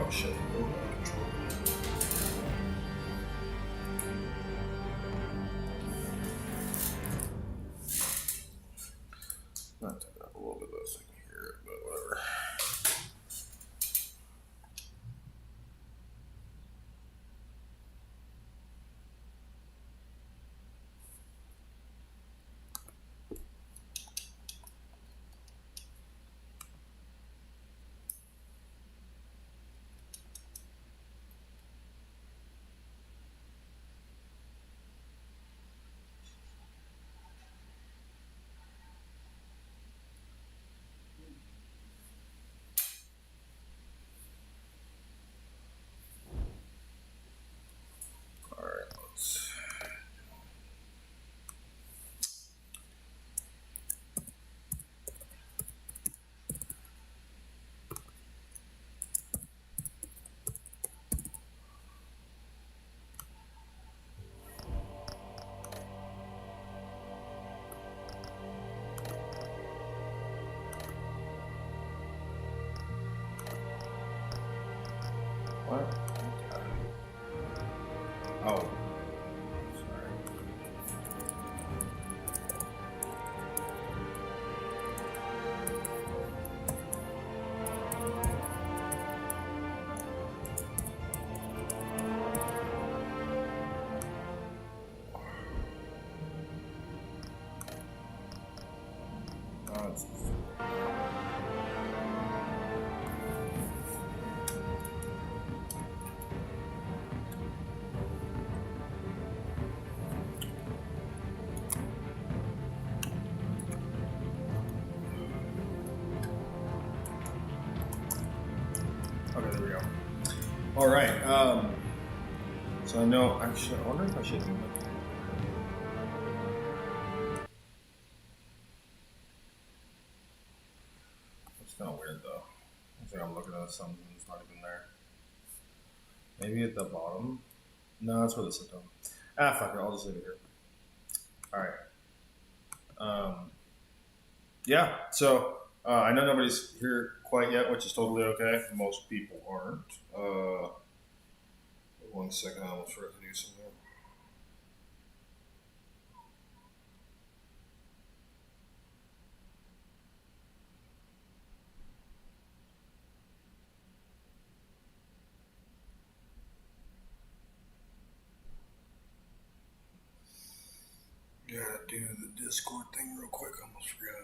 Oh shit. Not take up a little bit of this thing here, but whatever. Alright, let's. What? Oh. Sorry. Oh, it's. Okay, there we go. All right. So I know. Actually, I wonder if I should do that. It's kind of weird though. I think I'm looking at something that's not even there. Maybe at the bottom. No, that's where the sit down. Ah, fuck it. I'll just leave it here. All right. Yeah. So I know nobody's here quite yet, which is totally okay. Most people aren't. 1 second, I almost forgot to do something. Gotta do the Discord thing real quick. I almost forgot.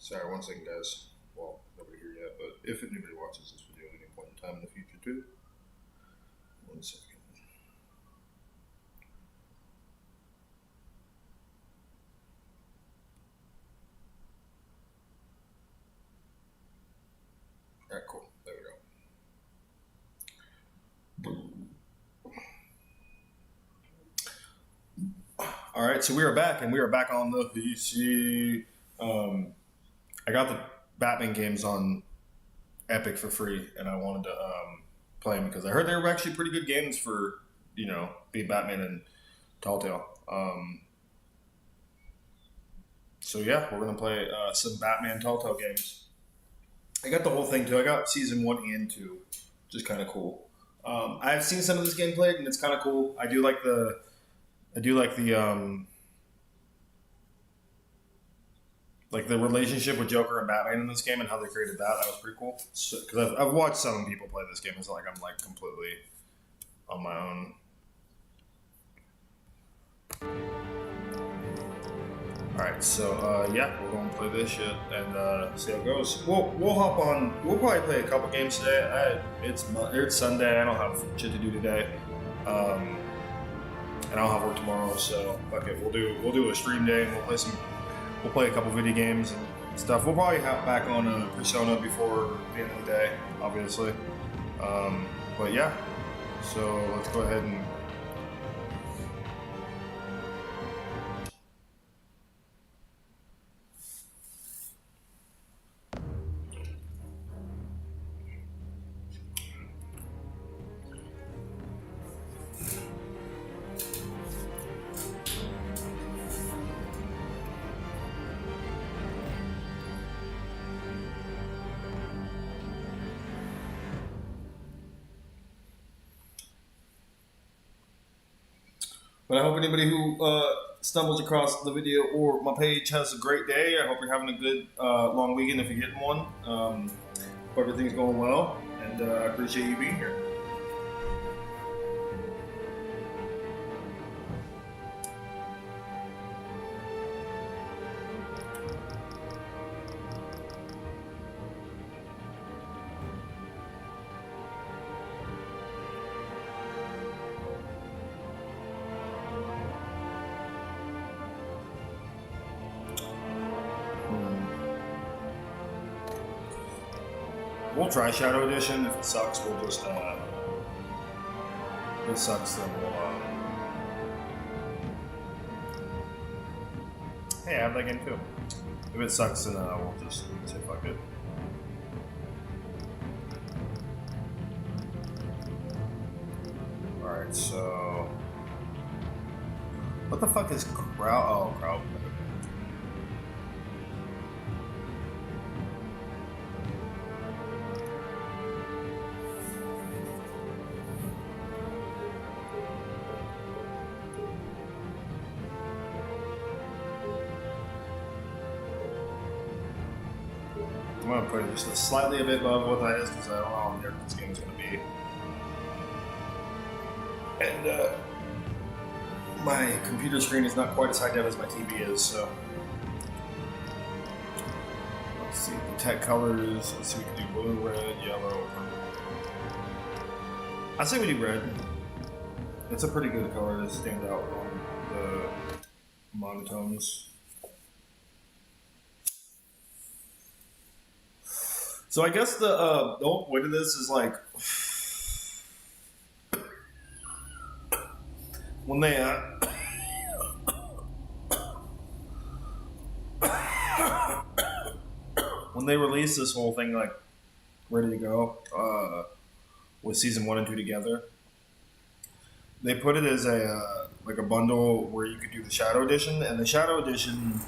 Sorry, 1 second, guys. Well, nobody here yet, but if anybody watches this video at any point in time in the future, too. 1 second. All right, cool. There we go. All right, so we are back, and we are back on the PC. I got the Batman games on Epic for free, and I wanted to play them because I heard they were actually pretty good games for, being Batman and Telltale. So yeah, we're gonna play some Batman Telltale games. I got the whole thing too. I got season 1 and 2, which is kind of cool. I've seen some of this game played, and it's kind of cool. I do like the relationship with Joker and Batman in this game and how they created that. That was pretty cool. Because I've watched some people play this game. It's not like I'm like completely on my own. All right, so yeah, we're gonna play this shit and see how it goes. We'll hop on. We'll probably play a couple games today. It's Sunday. I don't have shit to do today, and I'll have work tomorrow. So fuck it. We'll do a stream day and we'll play a couple video games and stuff. We'll probably hop back on Persona before the end of the day, obviously. But yeah, so let's go ahead and. But I hope anybody who stumbles across the video or my page has a great day. I hope you're having a good long weekend if you're getting one. Hope everything's going well, and I appreciate you being here. We'll try Shadow Edition. If it sucks, we'll just, if it sucks, then we'll, hey, I have that game too. If it sucks, then we'll just say fuck it. Alright, so... What the fuck is Crowd? Oh, Crowd. I'm gonna put it just slightly a bit above what that is because I don't know how near this game is gonna be. And my computer screen is not quite as high def as my TV is, so. Let's see, the tech colors. Let's see, we can do blue, red, yellow. I say we do red. It's a pretty good color to stand out on the monotones. So I guess the whole point of this is like when they when they release this whole thing like ready to go with season 1 and 2 together, they put it as a like a bundle where you could do the Shadow Edition, and the Shadow Edition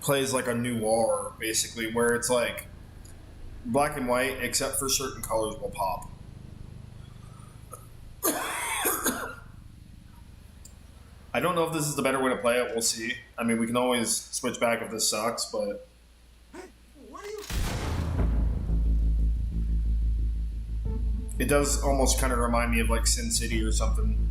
plays like a noir basically, where it's like black and white, except for certain colors will pop. I don't know if this is the better way to play it. We'll see. I mean, we can always switch back if this sucks, but... It does almost kind of remind me of like Sin City or something.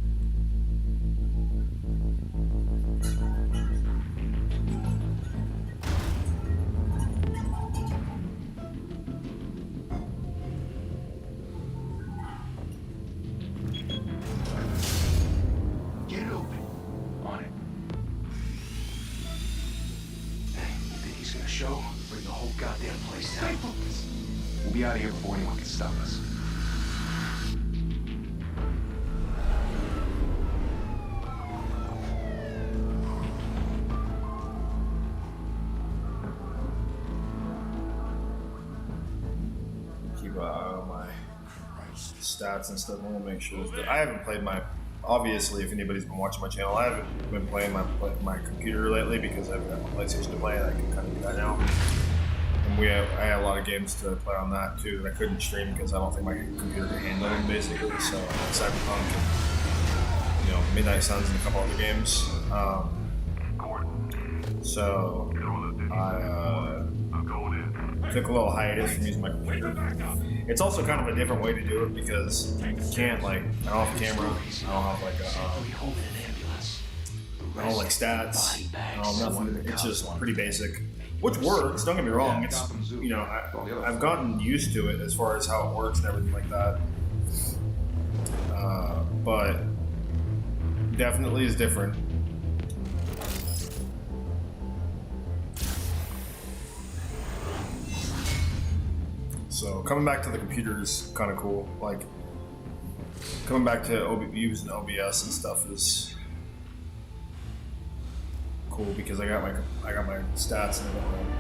We'll be out of here before anyone can stop us. Keep an eye on my stats and stuff. I want to make sure that I haven't played my. Obviously, if anybody's been watching my channel, I haven't been playing my computer lately because I've got my PlayStation to play, and I can kind of do that now. And I had a lot of games to play on that too that I couldn't stream because I don't think my computer can handle them basically. So Cyberpunk and Midnight Suns and a couple other games. So I took a little hiatus from using my computer. It's also kind of a different way to do it because you can't I don't have a camera. I don't have I don't like stats. I don't have nothing. It's just pretty basic. Which works, don't get me wrong, it's, I've gotten used to it as far as how it works and everything like that. But definitely is different. So coming back to the computer is kind of cool. Like, coming back to using OBS and stuff is cool because I got my stats and everything.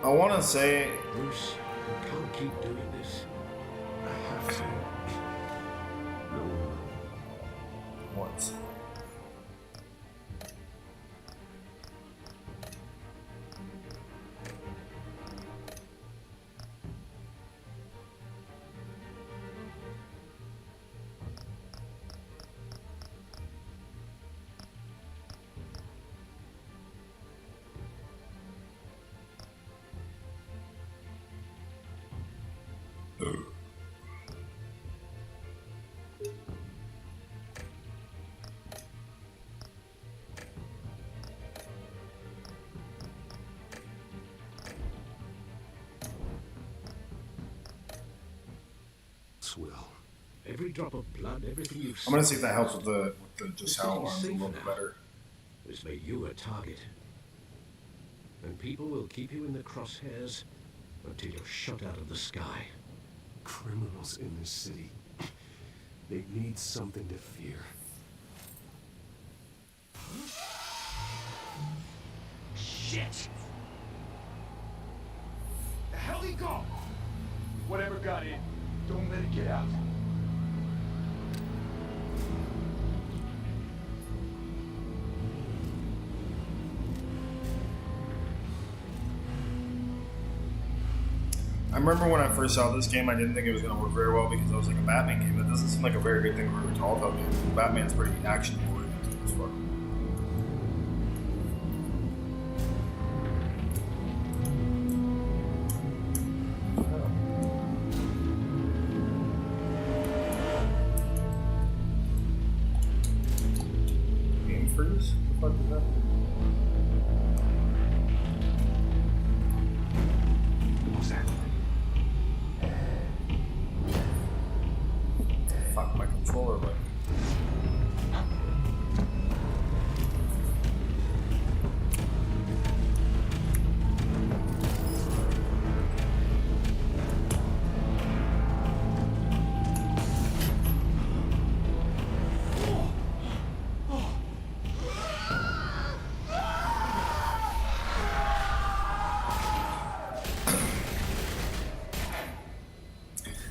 I want to say, Bruce, I can't keep doing this. I have to. No. What? Will. Every drop of blood, everything you've I'm gonna see if that helps with the just how arms a little bit better. has made you a target. And people will keep you in the crosshairs until you're shot out of the sky. Criminals in this city. They need something to fear. Shit! The hell he go? Whatever got in, don't let it get out. I remember when I first saw this game, I didn't think it was going to work very well because it was like a Batman game. That doesn't seem like a very good thing for a Telltale game. Batman's pretty action-oriented as fuck. Game freeze? What the fuck is that? What's that? Fuck my controller, but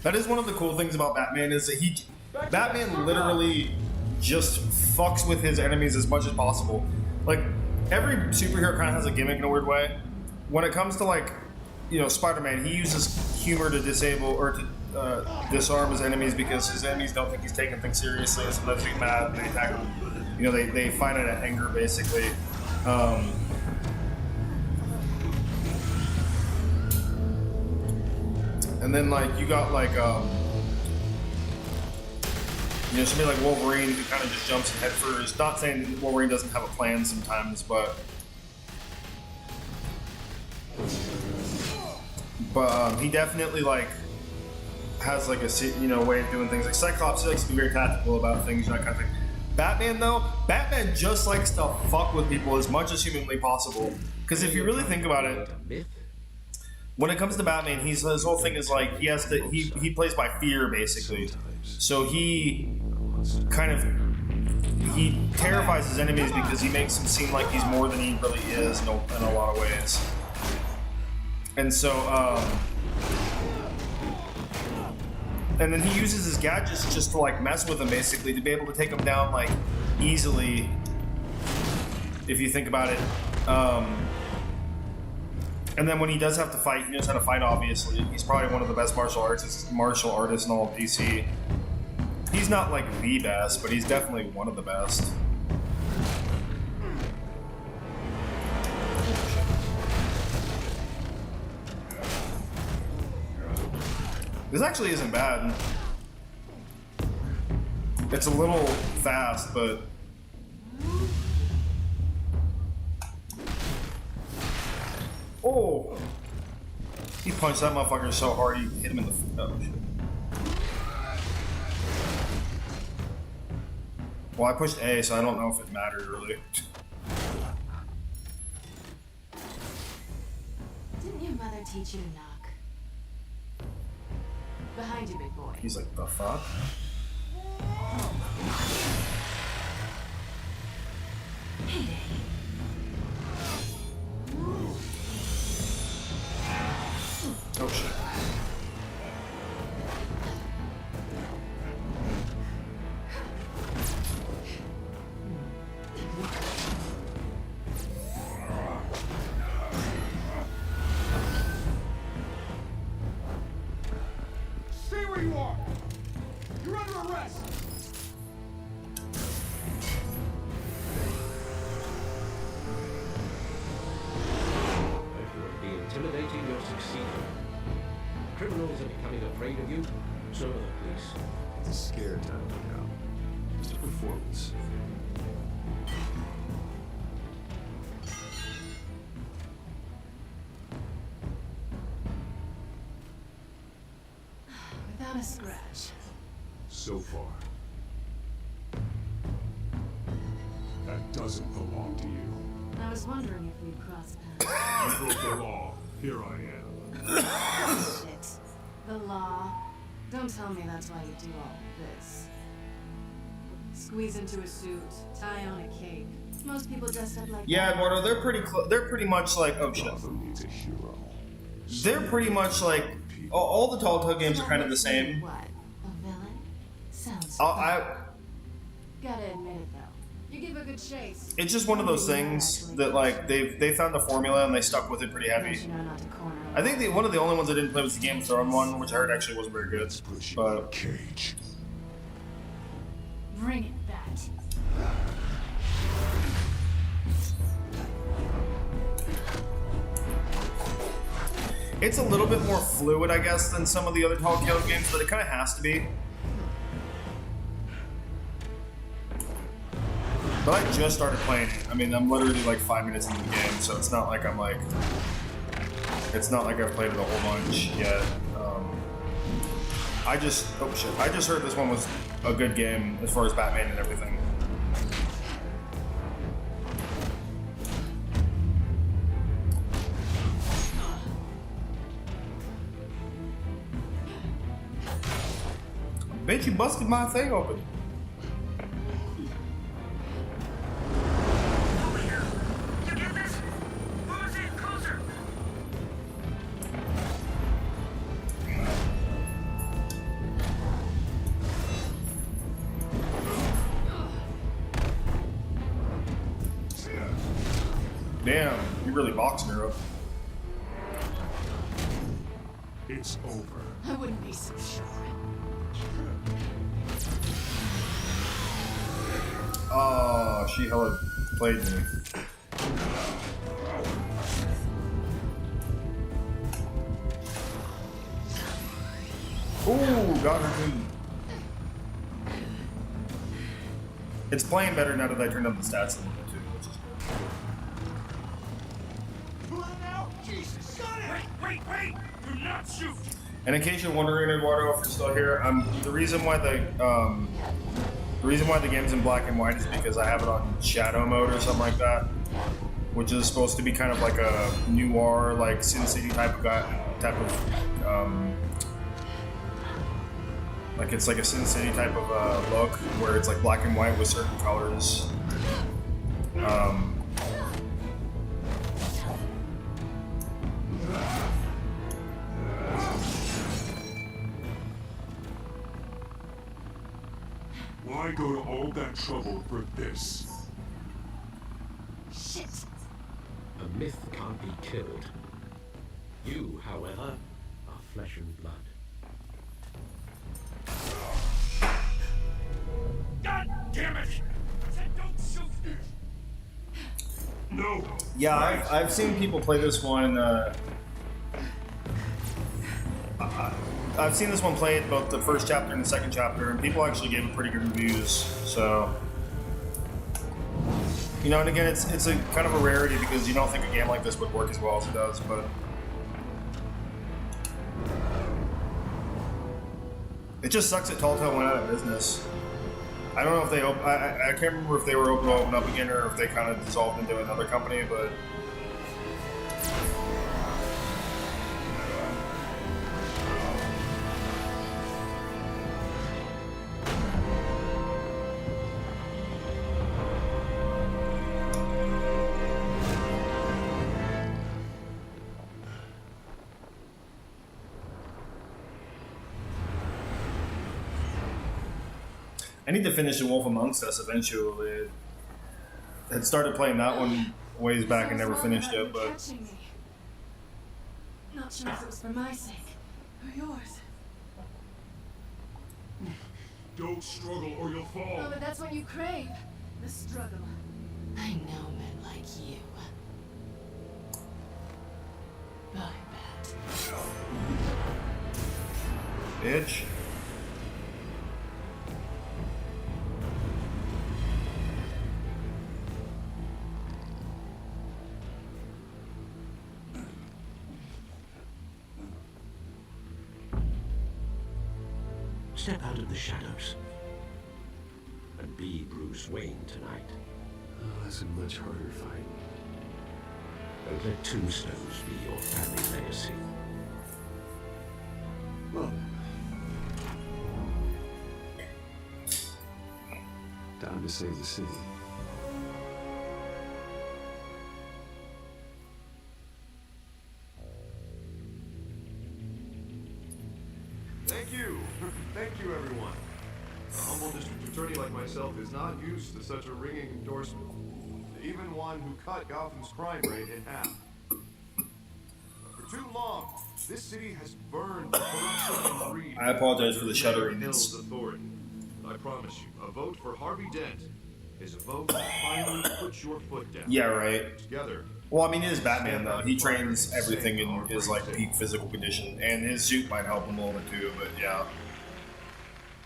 that is one of the cool things about Batman is that Batman literally just fucks with his enemies as much as possible. Like, every superhero kind of has a gimmick in a weird way. When it comes to, like, you know, Spider-Man, he uses humor to disable or to disarm his enemies because his enemies don't think he's taking things seriously, and sometimes they get mad and they attack him. You know, they find it at anger, basically. And then, like, you got, like, you know, somebody like Wolverine who kind of just jumps in head first. Not saying that Wolverine doesn't have a plan sometimes, but he definitely, like, has, like, a way of doing things. Like, Cyclops likes to be very tactical about things, that kind of thing. Batman, though, Batman just likes to fuck with people as much as humanly possible. Because if you really think about it, when it comes to Batman, his whole thing is like he plays by fear, basically. So he terrifies his enemies because he makes them seem like he's more than he really is in a lot of ways. And so, and then he uses his gadgets just to, like, mess with them, basically, to be able to take them down, like, easily, if you think about it. And then when he does have to fight, he knows how to fight, obviously. He's probably one of the best martial artists in all of DC. He's not, like, the best, but he's definitely one of the best. This actually isn't bad. It's a little fast, but... Oh! He punched that motherfucker so hard he hit him in the... Oh, shit. Well, I pushed A, so I don't know if it mattered, really. Didn't your mother teach you to knock? Behind you, big boy. He's like, the fuck? Oh, shit. Stay where you are! You're under arrest! If you're being intimidating, you're succeeding. criminals are becoming afraid of you, so are the police. It's a scare tactic now. Just a performance. Without a scratch. So far. That doesn't belong to you. I was wondering if we'd cross paths. You broke the law. Here I am. Shit. The law. Don't tell me that's why you do all this. Squeeze into a suit, tie on a cape. Most people dress up like Yeah, that. Eduardo, they're pretty much like, oh shit. Gotham needs a hero. They're pretty much like, all the Telltale games are kind of the same. What? A villain? Sounds I Gotta admit it though. You give a good chase. It's just one of those things that like they found the formula and they stuck with it pretty Don't heavy. you know not to corner I think one of the only ones I didn't play was the Game of Thrones one, which I heard actually wasn't very good. Put you in a But cage. Bring it back. it's a little bit more fluid, I guess, than some of the other Telltale games, but it kind of has to be. But I just started playing it. I mean, I'm literally like 5 minutes into the game, so it's not like it's not like I've played it a whole bunch yet. I just heard this one was a good game as far as Batman and everything. Bet you busted my thing open. Over here! You get this? Who's it? Closer! Damn, you're really boxing her up. It's over. I wouldn't be so sure. Oh, she hella played me. Ooh, got her too. It's playing better now that I turned up the stats a little bit too, which is good. Pull it out! Jesus! Got it! Wait! Do not shoot! And in case you're wondering, Eduardo, if you're still here, the reason why the game's in black and white is because I have it on shadow mode or something like that, which is supposed to be kind of like a noir, like Sin City type of like it's like a Sin City type of look where it's like black and white with certain colors. Why go to all that trouble for this? Shit. A myth can't be killed. You, however, are flesh and blood. God damn it! I said don't shoot! No! Yeah, I've seen people play this one. I've seen this one played both the first chapter and the second chapter, and people actually gave it pretty good reviews. So, you know, and again, it's a kind of a rarity because you don't think a game like this would work as well as it does, but it just sucks that Telltale went out of business. I don't know if they I can't remember if they were open to open up again or if they kind of dissolved into another company, but I need to finish The Wolf Amongst Us eventually. I had started playing that one ways back and never finished it, but Catching me. Not sure if it was for my sake or yours. Don't struggle or you'll fall. Oh, but that's what you crave. The struggle. I know men like you. Bye, Bat. bitch. Step out of the shadows and be Bruce Wayne tonight. Oh, that's a much harder fight. Don't let tombstones be your family legacy. Well, time to save the city. Thank you. Thank you, everyone. A humble district attorney like myself is not used to such a ringing endorsement. Even one who cut Gotham's crime rate in half. For too long, this city has burned with corruption and greed. I apologize for the Mayor shuddering. Hill's authority. But I promise you, a vote for Harvey Dent is a vote that finally puts your foot down. Yeah, right. Together. Well, I mean, he is Batman, though. He trains everything in his, like, peak physical condition. And his suit might help him a little bit, too, but yeah.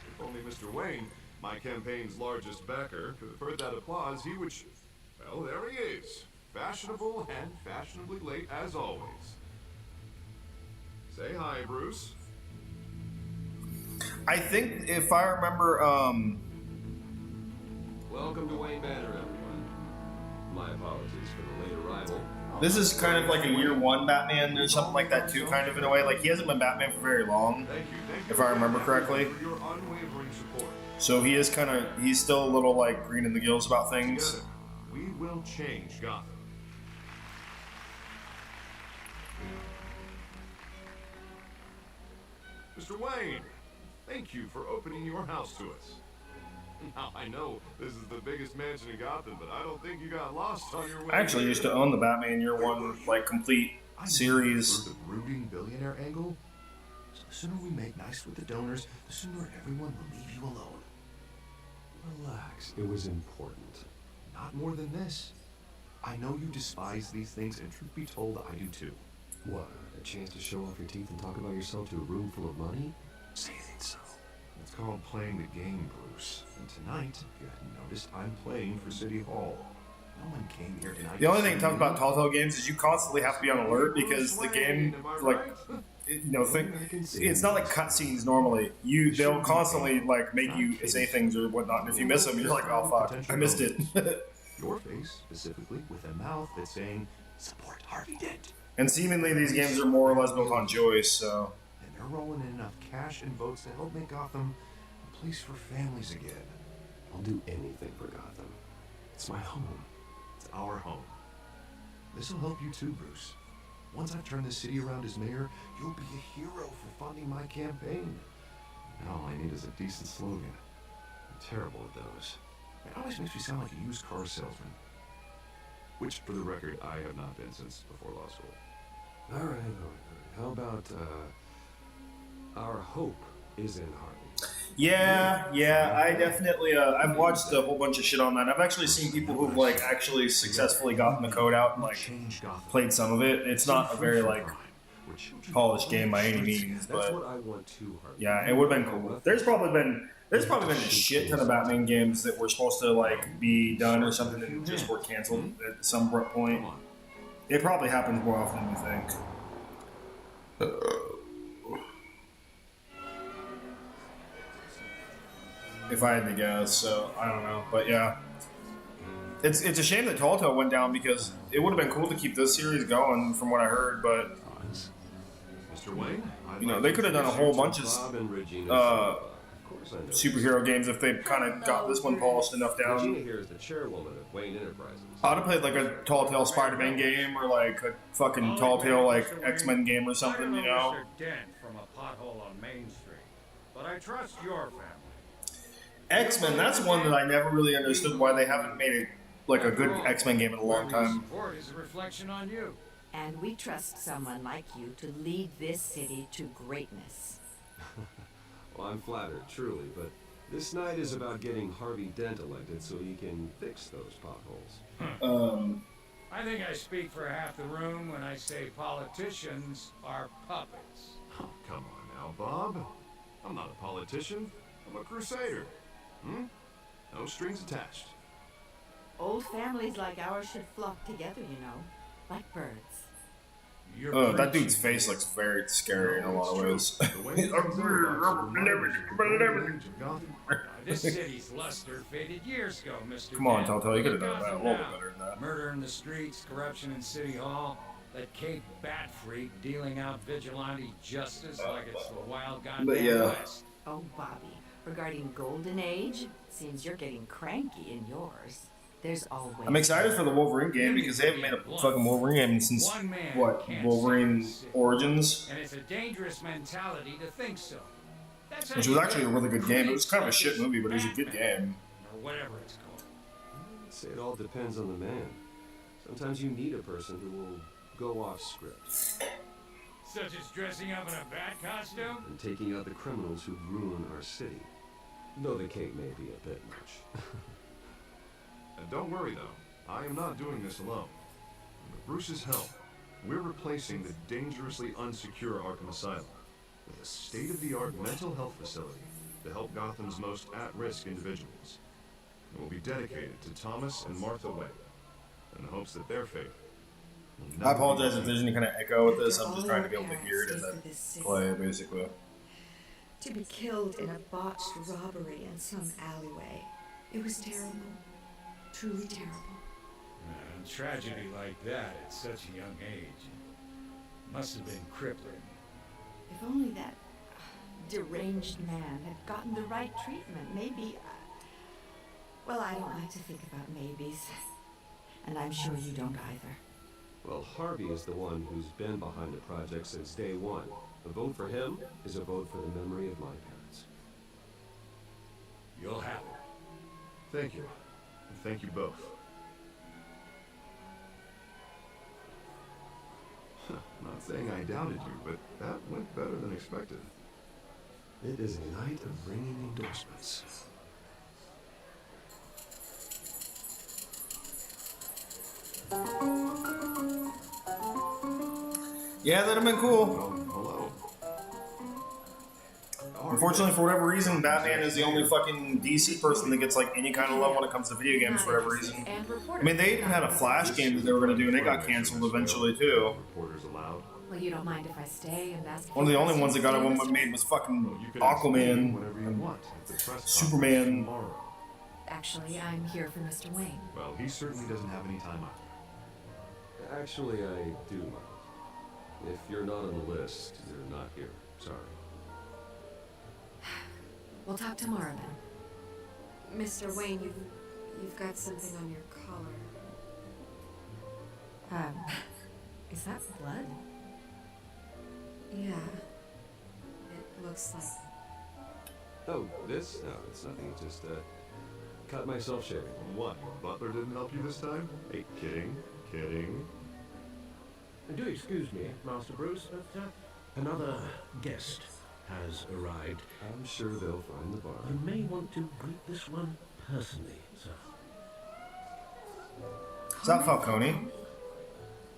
If only Mr. Wayne, my campaign's largest backer, could have heard that applause, he would... Well, there he is. Fashionable and fashionably late as always. Say hi, Bruce. I think, if I remember, Welcome to Wayne Manor, everyone. My apologies for the late arrival. this is kind of like a year one Batman or something like that, too, kind of, in a way. Like, he hasn't been Batman for very long, Thank you if I remember correctly. for your unwavering support. So he is kind of, he's still a little, like, green in the gills about things. Together, we will change Gotham. Mr. Wayne, thank you for opening your house to us. Now, I know this is the biggest mansion in Gotham, but I don't think you got lost on your way. I actually used to own the Batman Year One, like, complete series. For the brooding billionaire angle, so the sooner we make nice with the donors, the sooner everyone will leave you alone. Relax. It was important. Not more than this. I know you despise these things, and truth be told, I do too. What? A chance to show off your teeth and talk about yourself to a room full of money? Say it ain't so. It's called playing the game, Bruce. And tonight, if you hadn't noticed, I'm playing for City Hall. No one came here tonight. The only to thing see tough me. about Telltale games is you constantly have to be on alert because the game, Am I like, right? you know, it's not like cutscenes normally. They'll constantly like make you say things or whatnot, and if you miss them, you're like, oh fuck, I missed it. Your face, specifically, with a mouth that's saying, support Harvey Dent. And seemingly these games are more or less built on choice, so And they're rolling in enough cash and votes to help make Gotham a place for families again. I'll do anything for Gotham. It's my home. It's our home. This'll help you too, Bruce. Once I've turned this city around as mayor, you'll be a hero for funding my campaign. And all I need is a decent slogan. I'm terrible at those. It always makes me sound like a used car salesman. Which, for the record, I have not been since before law school. All right. How about, our hope is in Harvey? yeah, I definitely I've watched a whole bunch of shit on that. I've actually seen people who've like actually successfully gotten the code out and like Change Gotham. played some of it. It's not a very like Where children polished game by any means, That's but what I want too, Harvey. yeah, it would have been cool. There's probably been a shit ton of Batman games that were supposed to like be done or something and just were canceled at some point. Come on. It probably happens more often than you think. If I had to guess, so I don't know, but yeah, it's a shame that Telltale went down because it would have been cool to keep this series going, from what I heard. But Mr. Wayne? I'd you know, like they to could have done a whole bunch of Bob and Regina. uh, Of course I know. superhero games if they kind of got this one polished enough Regina down. here is the chairwoman of Wayne Enterprises. I'd have played like a Telltale Spider-Man game or like a fucking Telltale like X-Men game or something, you know. Mr. Dent from a pothole on Main Street, but I trust your family. X-Men, that's one that I never really understood why they haven't made it like a good X-Men game in a long time. Support is a reflection on you. And we trust someone like you to lead this city to greatness. Well, I'm flattered, truly, but this night is about getting Harvey Dent elected so he can fix those potholes. I think I speak for half the room when I say politicians are puppets. Oh, come on now, Bob. I'm not a politician. I'm a crusader. Hmm? No strings attached. Old families like ours should flock together, you know, like birds. That dude's face looks very scary in a lot of ways. The way things are about to remind us of the golden age of Gotham. This city's luster faded years ago, Mr. Come on, Dent. Telltale, you could have Look done that a Gotham little bit now. better than that. Murder in the streets, corruption in City Hall, that Cape Bat Freak dealing out vigilante justice like it's the wild goddamn yeah. West. Oh, Bobby, regarding Golden Age, seems you're getting cranky in yours. There's always. I'm excited for the Wolverine game because they haven't made a fucking Wolverine game since, One man what, can't Wolverine save the city. Origins? And it's a dangerous mentality to think so. That's how Which you was actually a get really good game. It was kind of a creeps shit like movie, but it was a this good Batman, game. Or whatever it's called. I'd say it all depends on the man. Sometimes you need a person who will go off script Such as dressing up in a bat costume? and taking out the criminals who ruin our city. Though the cape may be a bit much. And don't worry though, I am not doing this alone. With Bruce's help, we're replacing the dangerously unsecure Arkham Asylum with a state-of-the-art mental health facility to help Gotham's most at-risk individuals. It will be dedicated to Thomas and Martha Wayne, in the hopes that their fate will never I apologize be if there's any kind of echo with this. I'm just trying to be able to hear it as I play, basically. To be killed in a botched robbery in some alleyway. It was terrible. Truly terrible. Tragedy like that at such a young age must have been crippling. If only that deranged man had gotten the right treatment, maybe. Well, I don't like to think about maybes. And I'm sure you don't either. Well, Harvey is the one who's been behind the project since day one. A vote for him is a vote for the memory of my parents. You'll have it. Thank you. And thank you both. Not saying I doubted you, but that went better than expected. It is a night of ringing endorsements. Yeah, that'd have been cool. Hello. Unfortunately, for whatever reason, Batman is the only fucking DC person that gets like any kind of love when it comes to video games for whatever reason. I mean, they even had a Flash game that they were going to do, and it got canceled eventually too. Reporters allowed. Well, you don't mind if I stay and ask. One of the only ones that got it made was fucking Aquaman, Whenever you want. At the press conference Superman. tomorrow. Actually, I'm here for Mr. Wayne. Well, he certainly doesn't have any time either. Actually, I do mind. If you're not on the list, you're not here. Sorry. We'll talk tomorrow then. Mr. Wayne, you've got something on your collar. Is that blood? Yeah. It looks like. Oh, this? No, it's nothing. Just, cut myself shaving. What? Butler didn't help you this time? Hey, kidding. Kidding. Do excuse me, Master Bruce, but another guest has arrived. I'm sure they'll find the bar. You may want to greet this one personally, sir. Is that Falcone?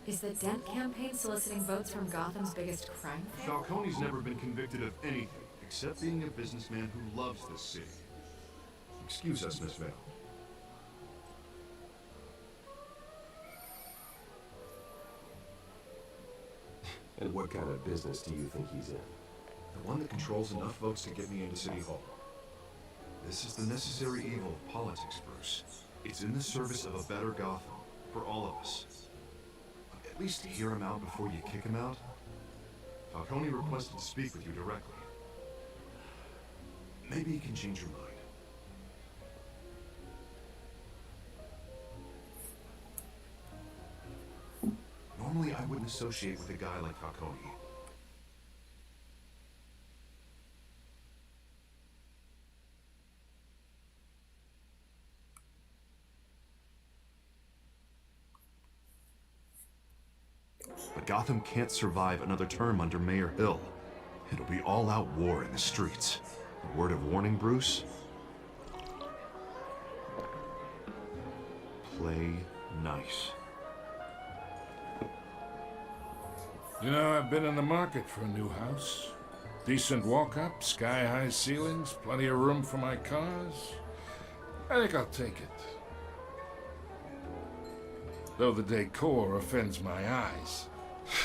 Is the Dent campaign soliciting votes from Gotham's biggest crime family? Falcone's never been convicted of anything except being a businessman who loves this city. Excuse us, Miss Vale. And what kind of business do you think he's in? The one that controls enough votes to get me into City Hall. This is the necessary evil of politics, Bruce. It's in the service of a better Gotham, for all of us. At least hear him out before you kick him out. Falcone requested to speak with you directly. Maybe he can change your mind. Normally, I wouldn't associate with a guy like Falcone. But Gotham can't survive another term under Mayor Hill. It'll be all-out war in the streets. A word of warning, Bruce? Play nice. You know, I've been in the market for a new house. Decent walk-up, sky-high ceilings, plenty of room for my cars. I think I'll take it. Though the decor offends my eyes.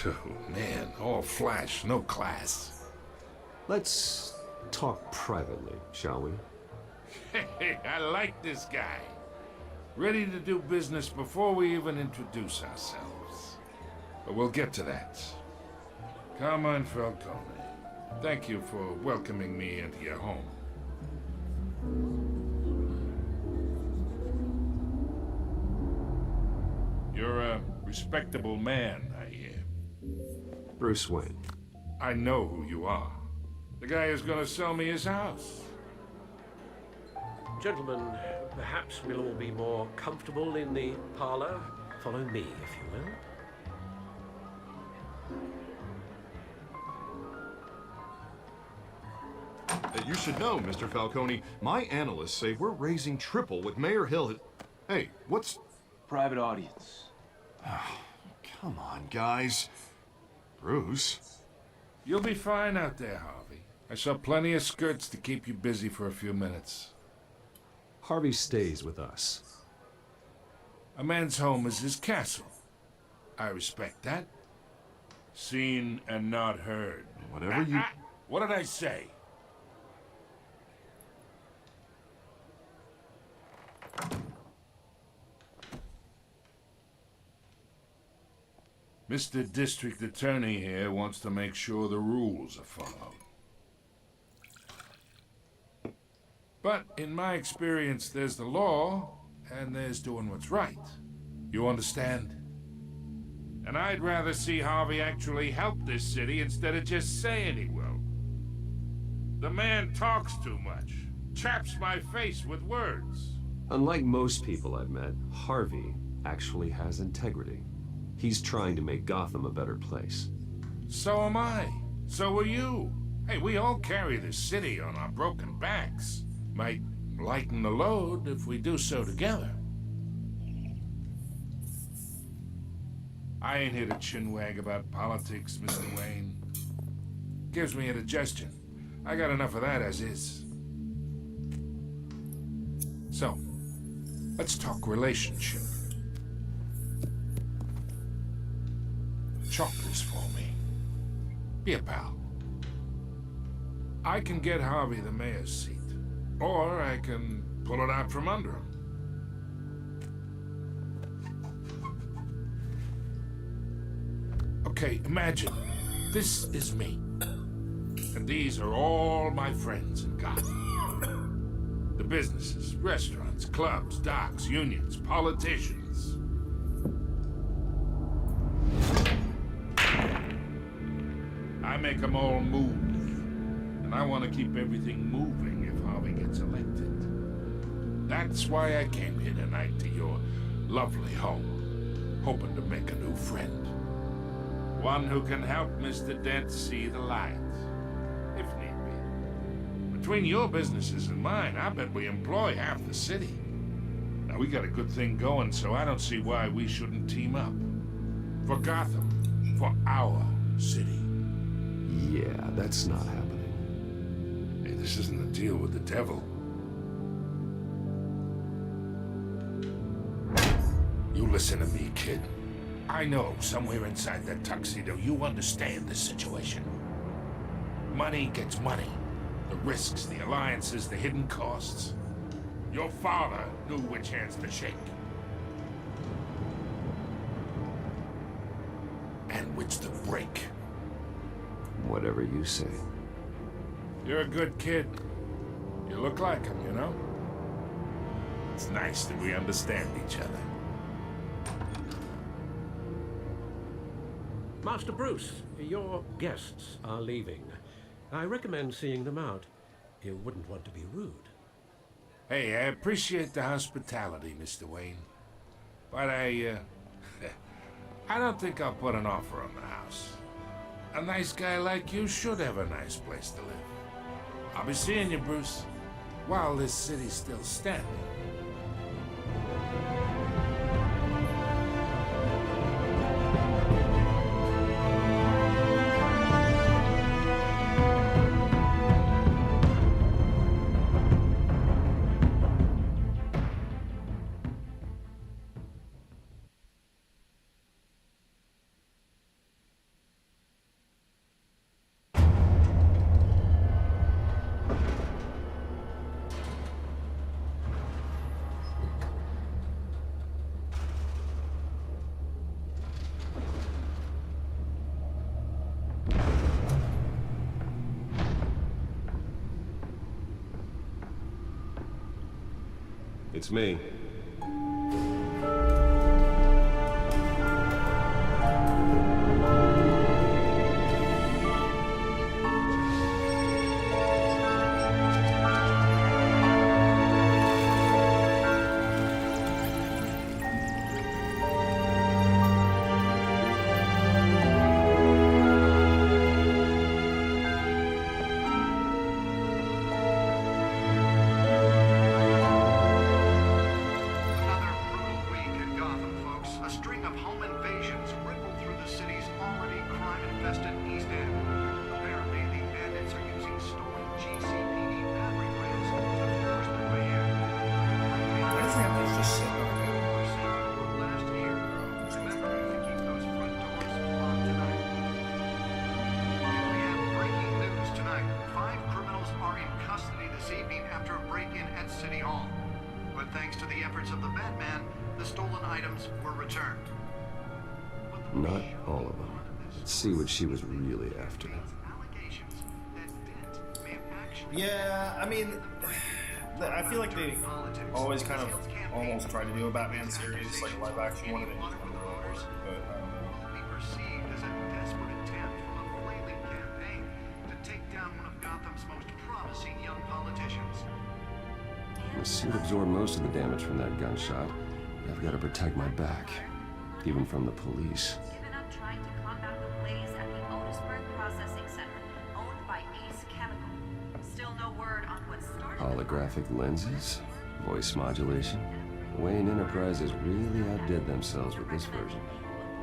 Oh, man, all flash, no class. Let's talk privately, shall we? Hey, I like this guy. Ready to do business before we even introduce ourselves. But we'll get to that. Carmine Falcone, thank you for welcoming me into your home. You're a respectable man, I hear. Bruce Wayne. I know who you are. The guy who's gonna sell me his house. Gentlemen, perhaps we'll all be more comfortable in the parlor. Follow me, if you will. You should know, Mr. Falcone, my analysts say we're raising triple with Mayor Hill. Hey, what's... Private audience. Come on, guys. Bruce? You'll be fine out there, Harvey. I saw plenty of skirts to keep you busy for a few minutes. Harvey stays with us. A man's home is his castle. I respect that. Seen and not heard. Whatever you... What did I say? Mr. District Attorney here wants to make sure the rules are followed. But in my experience, there's the law, and there's doing what's right. You understand? And I'd rather see Harvey actually help this city instead of just saying he will. The man talks too much, chaps my face with words. Unlike most people I've met, Harvey actually has integrity. He's trying to make Gotham a better place. So am I. So are you. Hey, we all carry this city on our broken backs. Might lighten the load if we do so together. I ain't here to chinwag about politics, Mr. Wayne. Gives me indigestion. I got enough of that as is. So, let's talk relationship. Chalk this for me. Be a pal. I can get Harvey the mayor's seat, or I can pull it out from under him. Okay, imagine this is me, and these are all my friends in Gotham. The businesses, restaurants, clubs, docks, unions, politicians. I make them all move. And I want to keep everything moving if Harvey gets elected. That's why I came here tonight to your lovely home, hoping to make a new friend. One who can help Mr. Dent see the light, if need be. Between your businesses and mine, I bet we employ half the city. Now, we got a good thing going, so I don't see why we shouldn't team up. For Gotham, for our city. Yeah, that's not happening. Hey, this isn't a deal with the devil. You listen to me, kid. I know somewhere inside that tuxedo you understand this situation. Money gets money. The risks, the alliances, the hidden costs. Your father knew which hands to shake. And which to break. Whatever you say. You're a good kid. You look like him, you know? It's nice that we understand each other. Master Bruce, your guests are leaving. I recommend seeing them out. You wouldn't want to be rude. Hey, I appreciate the hospitality, Mr. Wayne. But I don't think I'll put an offer on the house. A nice guy like you should have a nice place to live. I'll be seeing you, Bruce, while this city's still standing. It's me. Not all of them. Let's see what she was really after. Yeah, I mean, I feel like they've always kind of almost tried to do a Batman series, like a live action one, and it just went over. But The suit absorbed most of the damage from that gunshot. I've got to protect my back, even from the police. Given up trying to combat the blaze at the Otisburg Processing Center, owned by Ace Chemical. Still no word on what started. Holographic lenses, voice modulation. Wayne Enterprises really outdid themselves with this version.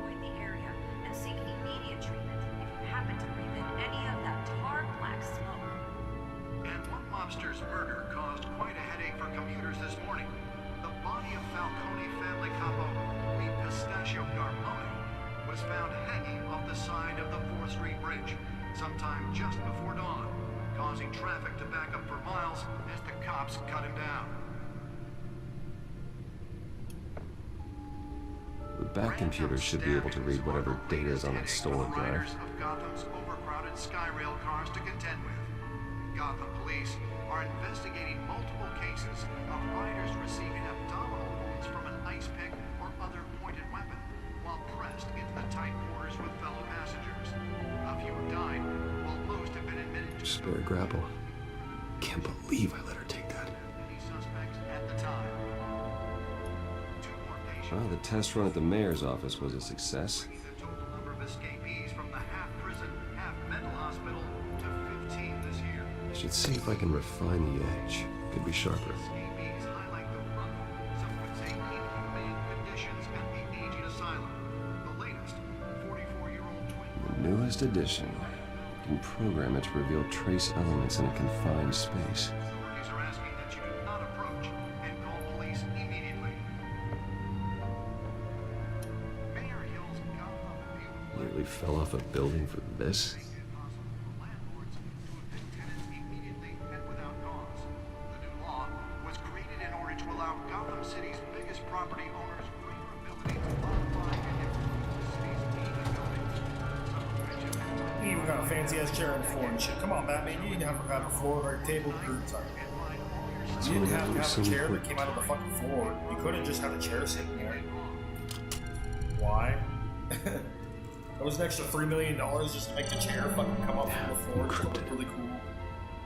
Avoid the area and seek immediate treatment if you happen to breathe in any of that tar black smoke. And one mobster's murder caused quite a headache for commuters this morning. The body of Falcone family capo, the Pistachio Garmone, was found hanging off the side of the 4th Street Bridge sometime just before dawn, causing traffic to back up for miles as the cops cut him down. The back computer should be able to read whatever data is on that stolen drive. Of Gotham's overcrowded Skyrail cars to contend with. Gotham police are investigating multiple cases of riders receiving abdominal wounds from an ice pick or other pointed weapon while pressed into the tight quarters with fellow passengers. A few have died, while most have been admitted to Spare grapple. Can't believe I let her take that. any suspects at the time. Well, the test run at the mayor's office was a success. The total number of escapees from the half-prison, half-mental hospital to 15 this year. I should see if I can refine the edge. Could be sharper. Escapees highlight the rough, some would say inhumane conditions at the aging asylum. The latest, 44-year-old twin. The newest addition can program it to reveal trace elements in a confined space. Authorities are asking that you do not approach and call police immediately. Mayor Hill's Gotham View Nearly fell off a building for this. made it possible for landlords to evict tenants immediately and without cause. The new law was created in order to allow Gotham City's biggest property owners greater ability to modify and improve the city's aging buildings. Some of which have been you even got a fancy ass chair on the floor and shit. Come on, Batman, you didn't have to have a floor or a table. Sorry. You didn't have to have a chair that came out of the fucking floor. You could have just had a chair sitting there. Why? That was an extra $3 million just to make the chair fucking come up from the floor. Just to look really cool.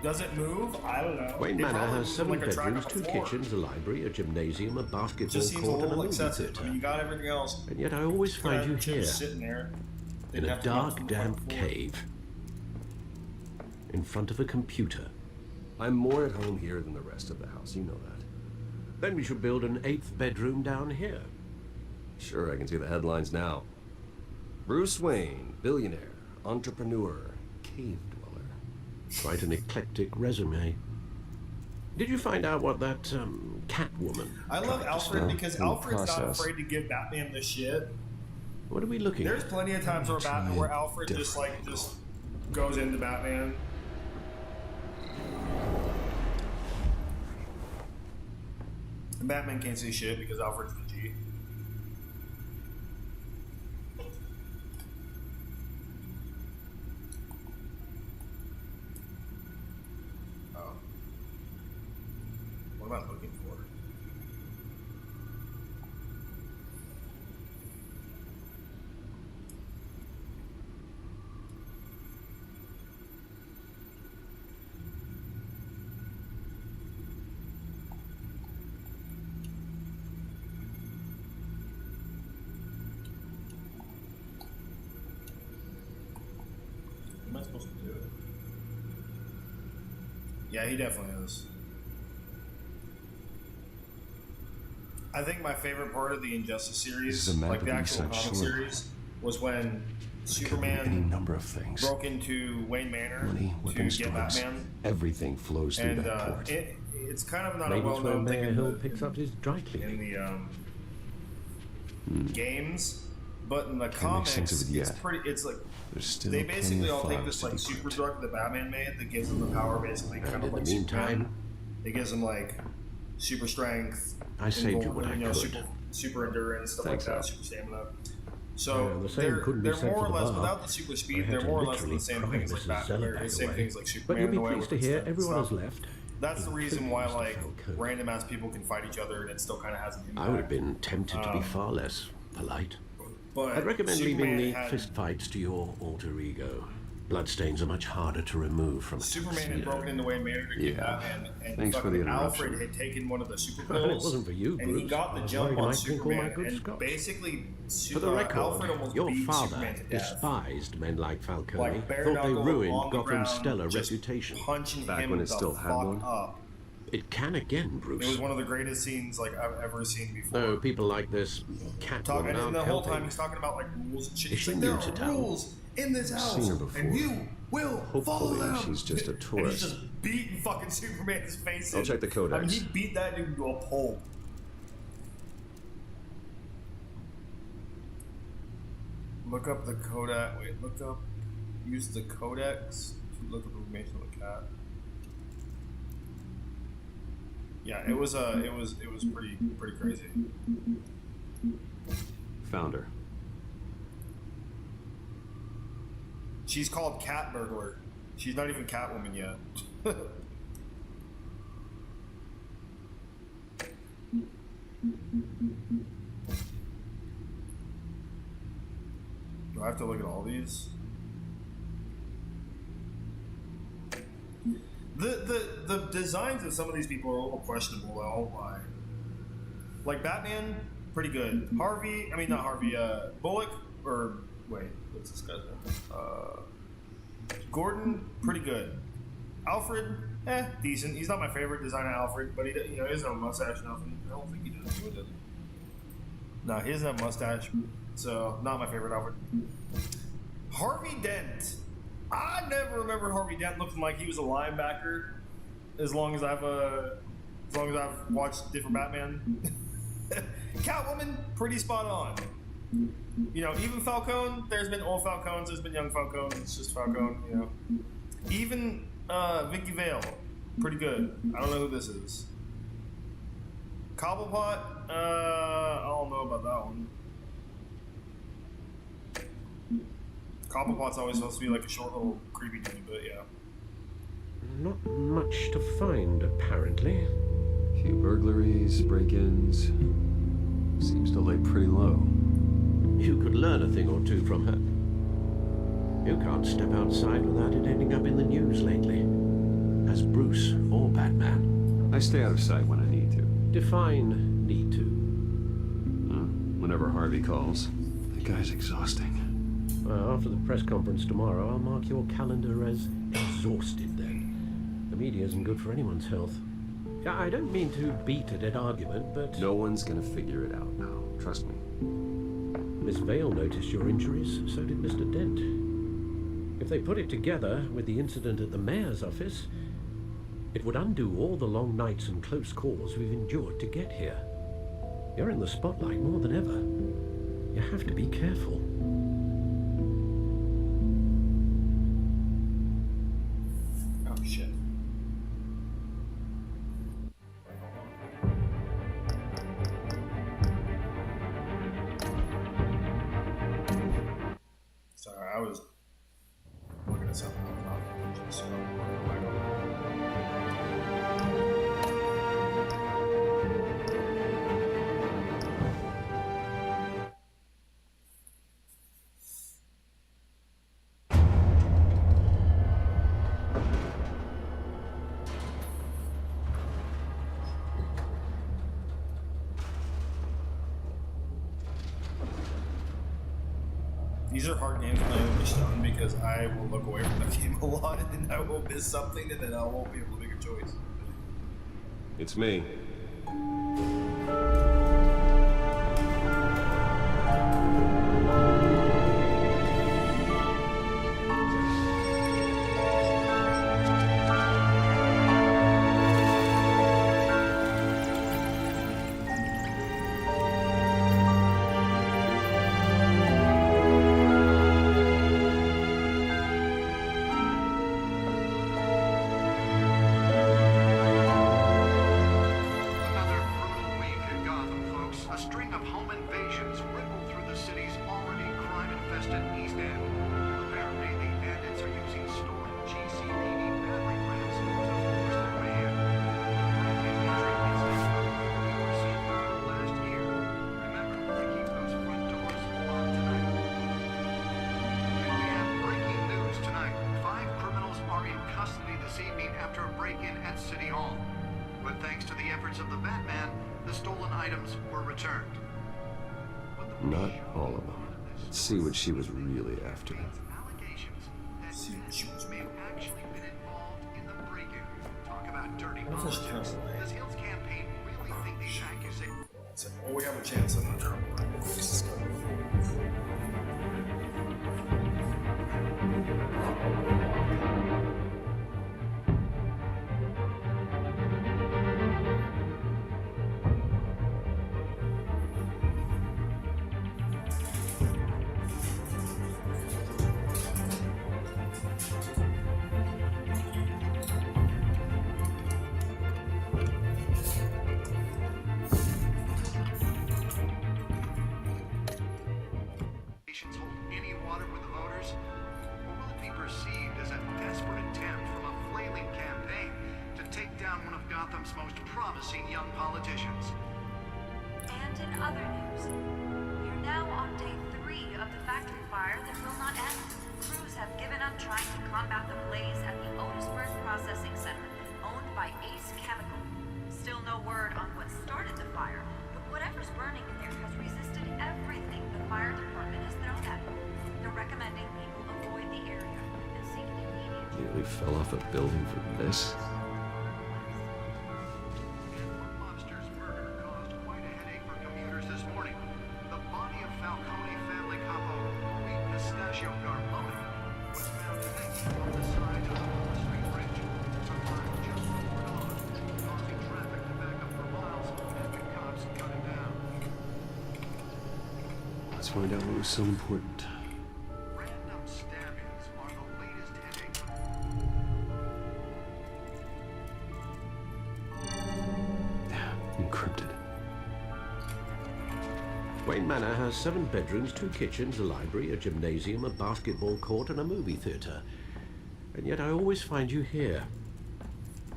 Does it move? I don't know. Wayne It Manor probably has moves 7 like a track bedrooms, on 2 the floor. kitchens, a library, a gymnasium, a It basketball just seems a court, and a little movie excessive. I theatre. mean, you got everything else. And yet I always Could find have you just here, sitting there. in Didn't a have to come up dark, from the damp floor. cave, in front of a computer. I'm more at home here than the rest of the house, you know that. Then we should build an 8th bedroom down here. Sure, I can see the headlines now. Bruce Wayne, billionaire, entrepreneur, cave dweller. Quite an eclectic resume. Did you find out what that Catwoman? I love Alfred because in the Alfred's not process. afraid to give Batman the shit. What are we looking There's at? plenty of times where Alfred just goes into Batman. And Batman can't say shit because Alfred's the G. Oh. What am I looking for? Yeah, he definitely is. I think my favorite part of the Injustice series, like the actual comic series, was when Superman number of things. broke into Wayne Manor to get Batman. Everything flows through And that port. it's kind of not Maybe a it's where well-known thing Mayor in Hill the, picks up his dry cleaning. in the games, but in the Can't make comics, sense of it it's yet. pretty. It's like There's still they plenty basically of all take files this to like be super worked. drug that Batman made that gives them the power, basically kind of in like the meantime, Superman. It gives them like super strength. I saved you what I could. Super endurance, stuff Thanks, like that, Al. super stamina. So the same couldn't be they're said more or for the less bar. without the super I speed. had They're to more or less literally the same pry things like Mrs. Batman, Zellerbach the same away. things like But Superman. you'll be the way pleased to with hear stuff. everyone has left. That's the reason including why Mr. like Falcone. random ass people can fight each other and it still kind of has an impact. I would have been tempted to be far less polite. But I'd recommend leaving the Superman had- fist fights to your alter ego. Bloodstains are much harder to remove from a Superman had casino. broken into Wayne Manor to get Batman, and Thanks for the fucking interruption. Alfred had taken one of the super Well, it pills, wasn't for you, and he Bruce. got I the was jump worried I on might drink all my Superman, good and scotch. basically, For the record, Alfred almost your beat father Superman to death. despised men like Falcone, Like, bare thought they knuckle ruined on the Gotham's ground, stellar just reputation. punching Back him when it the still had fuck one? up. It can again, Bruce. It was one of the greatest scenes like I've ever seen before. No, people like this Catwoman And aren't the whole helping. time he's talking about like rules and shit. Is He's she like, new there to are town? rules in this house, Seen her before. and you will follow Hopefully them. she's just a And tourist. he's just beating fucking Superman's face I'll in. check the codex. I mean, he beat that dude to a pulp. Look up the codex. Wait, look up. Use the codex to look up information on the cat. Yeah, it was pretty crazy. Found her. She's called Cat Burglar. She's not even Catwoman yet. Do I have to look at all these? The designs of some of these people are a little questionable though. Like Batman, pretty good. Bullock, or wait, what's this guy's name? Gordon, pretty good. Alfred, decent. He's not my favorite designer, Alfred, but he doesn't have a mustache or nothing. I don't think he does. No, he doesn't have a mustache, so not my favorite Alfred. Harvey Dent. I never remember Harvey Dent looking like he was a linebacker. As long as I've watched different Batman. Catwoman, pretty spot on. Even Falcone. There's been old Falcones. There's been young Falcones. It's just Falcone. Even Vicky Vale, pretty good. I don't know who this is. Cobblepot. I don't know about that one. Cobblepot's always supposed to be like a short little creepy dude, but yeah. Not much to find, apparently. Few burglaries, break-ins. Seems to lay pretty low. You could learn a thing or two from her. You can't step outside without it ending up in the news lately. As Bruce or Batman. I stay out of sight when I need to. Define need to. Whenever Harvey calls. The guy's exhausting. After the press conference tomorrow, I'll mark your calendar as exhausted then. The media isn't good for anyone's health. I don't mean to beat a dead argument, but... No one's gonna figure it out now. Trust me. Miss Vale noticed your injuries, so did Mr. Dent. If they put it together with the incident at the mayor's office, it would undo all the long nights and close calls we've endured to get here. You're in the spotlight more than ever. You have to be careful. Oh, shit. Sorry, I was looking at something. I was not just These are hard games when I'm just done because I will look away from the game a lot and then I will miss something and then I won't be able to make a choice. choice. It's me. Not all of them. Let's see what she was really after. See what she was made. Actually been involved in the break-in. Talk about dirty politics. Does Hill's campaign really think these accusations? Oh, we have a chance on the terminal. This is good. hold any water with the voters? Or will it be perceived as a desperate attempt from a flailing campaign to take down one of Gotham's most promising young politicians? And in other news, we're now on day 3 of the factory fire that will not end. Crews have given up trying to combat the blaze at the Otisburg Processing Center, owned by Ace Chemical. Still no word on what started the fire, but whatever's burning in there has resisted everything the fire department has thrown at it. They're recommending people avoid the area and seek immediate... Nearly fell off a building for this. Lobster's murder caused quite a headache for commuters this morning. The body of Falcone family capo, Lee Pistachio Garmoni, was found hanging on the side of the Wall Street Bridge. Sometime just before dawn, causing traffic to back up for miles as the cops cut him down. Let's find out what was so important. Random stabbings are the latest headache. Encrypted. Wayne Manor has 7 bedrooms, 2 kitchens, a library, a gymnasium, a basketball court, and a movie theatre. And yet I always find you here,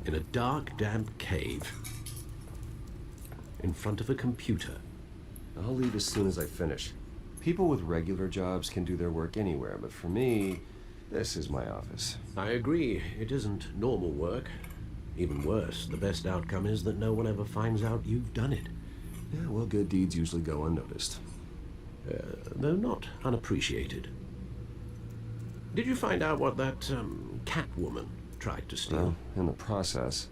in a dark, damp cave, in front of a computer. I'll leave as soon as I finish. People with regular jobs can do their work anywhere, but for me, this is my office. I agree, it isn't normal work. Even worse, the best outcome is that no one ever finds out you've done it. Yeah, well, good deeds usually go unnoticed. Though not unappreciated. Did you find out what that, Catwoman tried to steal? Well, in the process.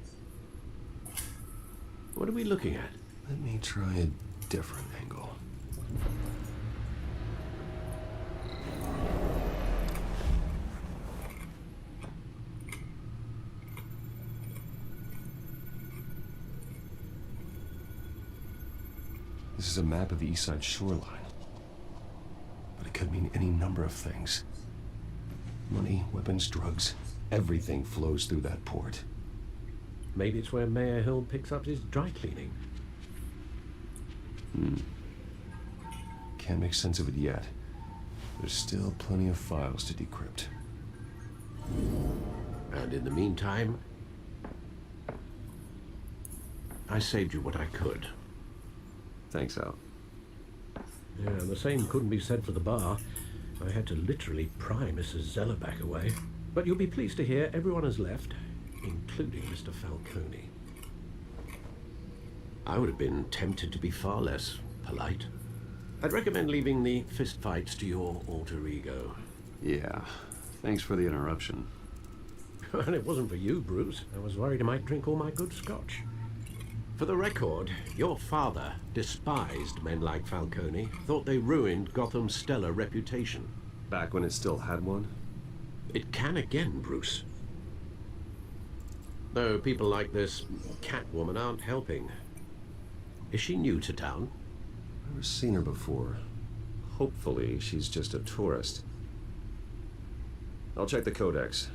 What are we looking at? Let me try a different angle. This is a map of the East Side shoreline. But it could mean any number of things. Money, weapons, drugs, everything flows through that port. Maybe it's where Mayor Hill picks up his dry cleaning. Can't make sense of it yet. There's still plenty of files to decrypt. And in the meantime, I saved you what I could. Thanks, Al. Yeah, the same couldn't be said for the bar. I had to literally pry Mrs. Zellerback away. But you'll be pleased to hear everyone has left, including Mr. Falcone. I would have been tempted to be far less polite. I'd recommend leaving the fistfights to your alter ego. Yeah, thanks for the interruption. And it wasn't for you, Bruce. I was worried I might drink all my good scotch. For the record, your father despised men like Falcone, thought they ruined Gotham's stellar reputation. Back when it still had one? It can again, Bruce. Though people like this Catwoman aren't helping. Is she new to town? I've never seen her before. Hopefully, she's just a tourist. I'll check the codex.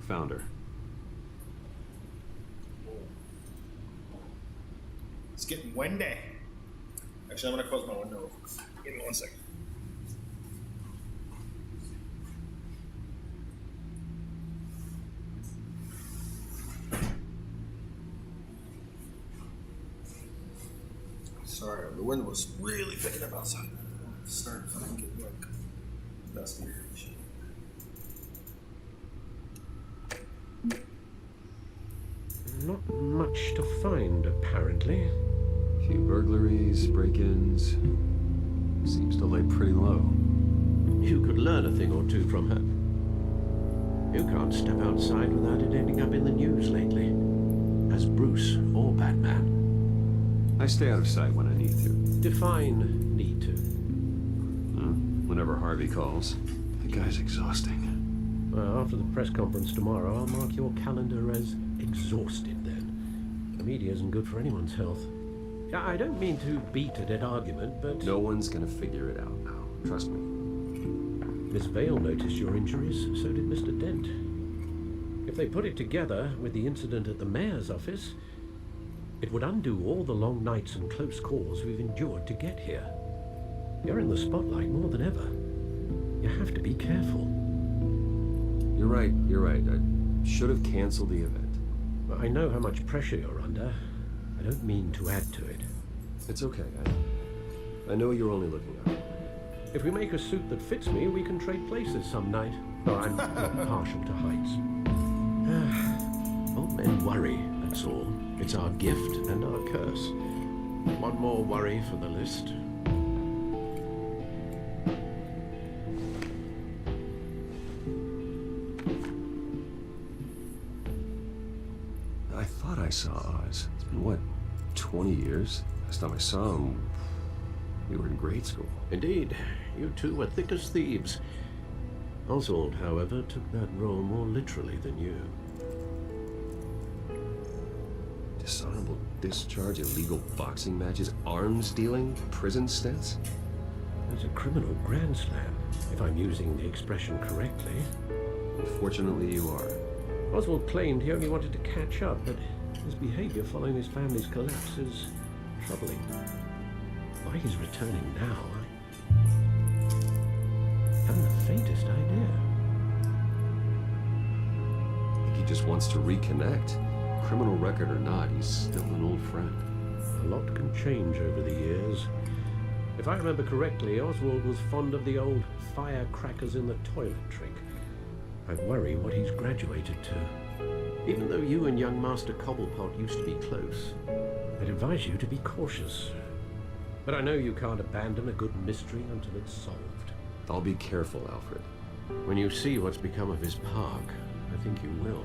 Found her. It's getting windy. Actually, I'm gonna close my window. Give me 1 second. Sorry, the wind was really picking up outside. It's starting to fucking get like dusty and shit. Not much to find, apparently. Few burglaries, break-ins. Seems to lay pretty low. You could learn a thing or two from her. You can't step outside without it ending up in the news lately. As Bruce or Batman. I stay out of sight when I need to. Define need to. Whenever Harvey calls. The guy's exhausting. Well, after the press conference tomorrow, I'll mark your calendar as exhausted then. The media isn't good for anyone's health. I don't mean to beat a dead argument, but... No one's gonna figure it out now. Trust me. Miss Vale noticed your injuries, so did Mr. Dent. If they put it together with the incident at the mayor's office, it would undo all the long nights and close calls we've endured to get here. You're in the spotlight more than ever. You have to be careful. You're right. I should have canceled the event. I know how much pressure you're under. I don't mean to add to it. It's okay. I know you're only looking up. If we make a suit that fits me, we can trade places some night. Though I'm not partial to heights. Old men worry, that's all. It's our gift and our curse. One more worry for the list. I thought I saw Oz. It's been, what, 20 years? Last time I saw him, we were in grade school. Indeed. You two were thick as thieves. Oswald, however, took that role more literally than you. Dishonorable discharge, illegal boxing matches, arms dealing, prison stints? That's a criminal grand slam, if I'm using the expression correctly. Unfortunately, you are. Oswald claimed he only wanted to catch up, but his behavior following his family's collapse is troubling. Why he's returning now, I haven't the faintest idea. I think he just wants to reconnect. Criminal record or not, he's still an old friend. A lot can change over the years. If I remember correctly, Oswald was fond of the old firecrackers in the toilet trick. I worry what he's graduated to. Even though you and young Master Cobblepot used to be close, I'd advise you to be cautious. But I know you can't abandon a good mystery until it's solved. I'll be careful, Alfred. When you see what's become of his park, I think you will.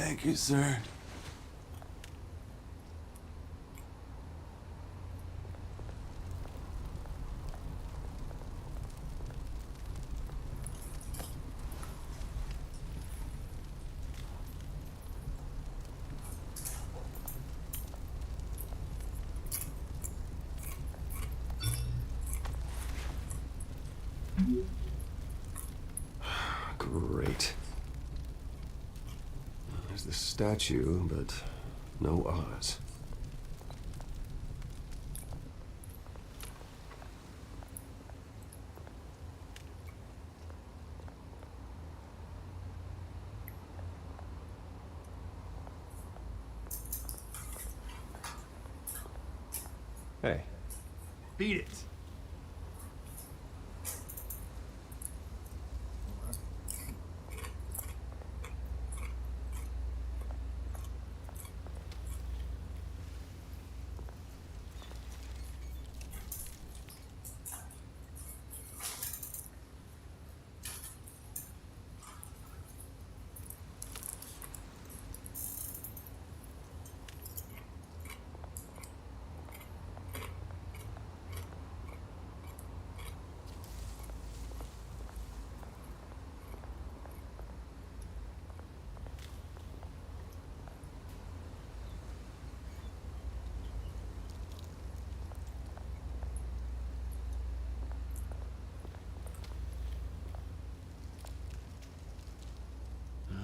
Thank you, sir. Great. There's the statue, but no Oz. Hey. Beat it.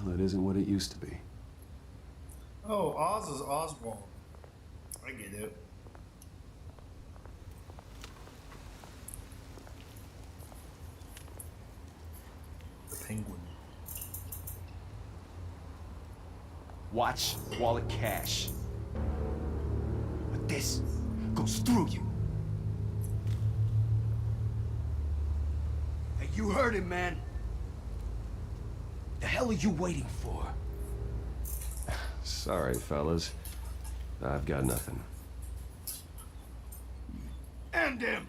Well, that isn't what it used to be. Oh, Oz is Oswald. I get it. The penguin. Watch wallet cash. But this goes through you. Hey, you heard him, man. The hell are you waiting for? Sorry, fellas. I've got nothing. End him!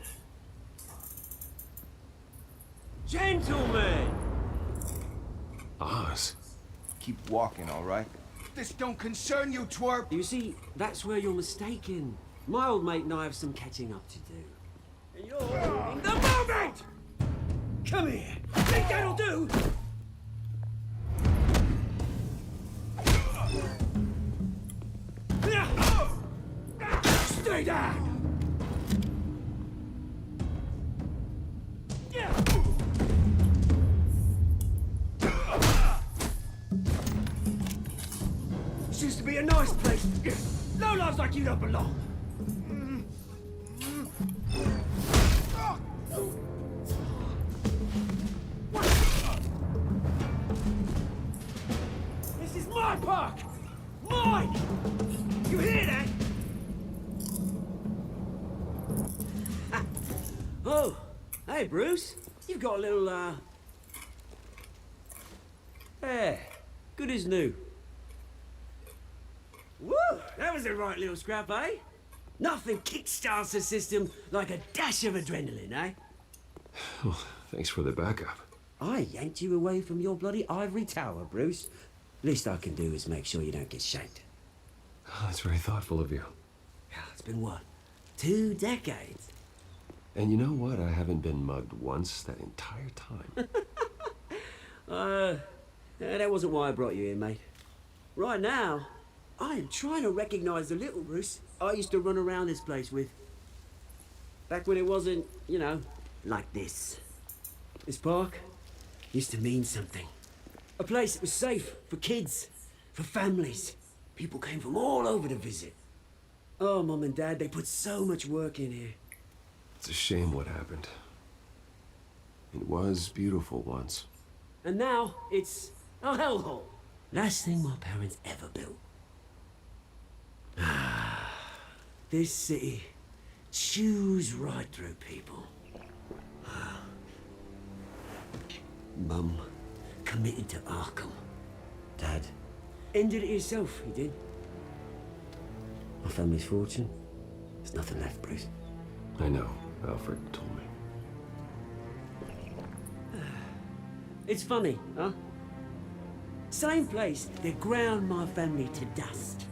Gentlemen! Oz. Keep walking, all right? This don't concern you, twerp! You see, that's where you're mistaken. My old mate and I have some catching up to do. And you're ruining the moment! Come here! Think that'll do? Stay down! This used to be a nice place. No lives like you don't belong. This is my park! Mine! You hear that? Oh, hey, Bruce. You've got a little, There. Good as new. Woo! That was a right little scrap, eh? Nothing kickstarts the system like a dash of adrenaline, eh? Oh, thanks for the backup. I yanked you away from your bloody ivory tower, Bruce. Least I can do is make sure you don't get shanked. Oh, that's very thoughtful of you. Yeah, it's been what? 2 decades? And you know what? I haven't been mugged once that entire time. That wasn't why I brought you here, mate. Right now, I am trying to recognize the little Bruce I used to run around this place with. Back when it wasn't, you know, like this. This park used to mean something. A place that was safe for kids, for families. People came from all over to visit. Oh, Mum and Dad, they put so much work in here. It's a shame what happened. It was beautiful once. And now, it's a hellhole. Last thing my parents ever built. This city chews right through people. Mum committed to Arkham. Dad ended it himself, he did. My family's fortune, there's nothing left, Bruce. I know. Alfred told me. It's funny, huh? same place that ground my family to dust.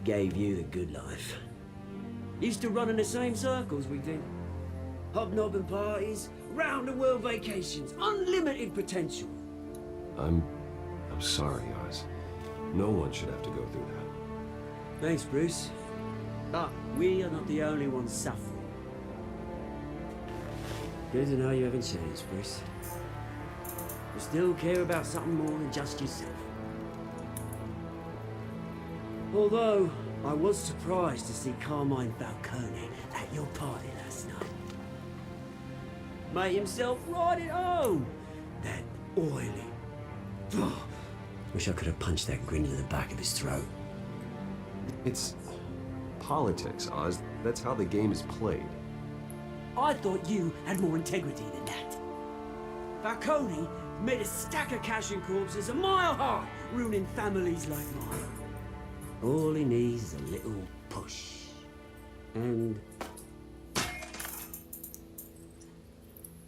Gave you the good life. Used to run in the same circles we did. Hobnobbing parties, round-the-world vacations, unlimited potential. I'm sorry, Oz. No one should have to go through that. Thanks, Bruce. But we are not the only ones suffering. Good to know you haven't changed, Bruce. You still care about something more than just yourself. Although, I was surprised to see Carmine Falcone at your party last night. Made himself right at home. That oily... Wish I could have punched that grin to the back of his throat. It's politics, Oz. That's how the game is played. I thought you had more integrity than that. Falcone made a stack of cash and corpses a mile high, ruining families like mine. All he needs is a little push. And...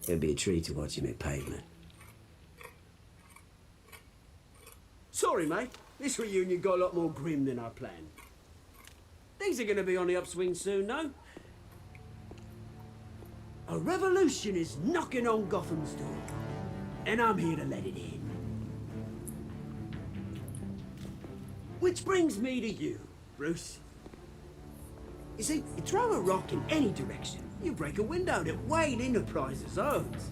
it'd be a treat to watch him at pavement. Sorry, mate. This reunion got a lot more grim than I planned. Things are gonna be on the upswing soon, no? A revolution is knocking on Gotham's door, and I'm here to let it in. Which brings me to you, Bruce. You see, you throw a rock in any direction, you break a window that Wayne Enterprises owns.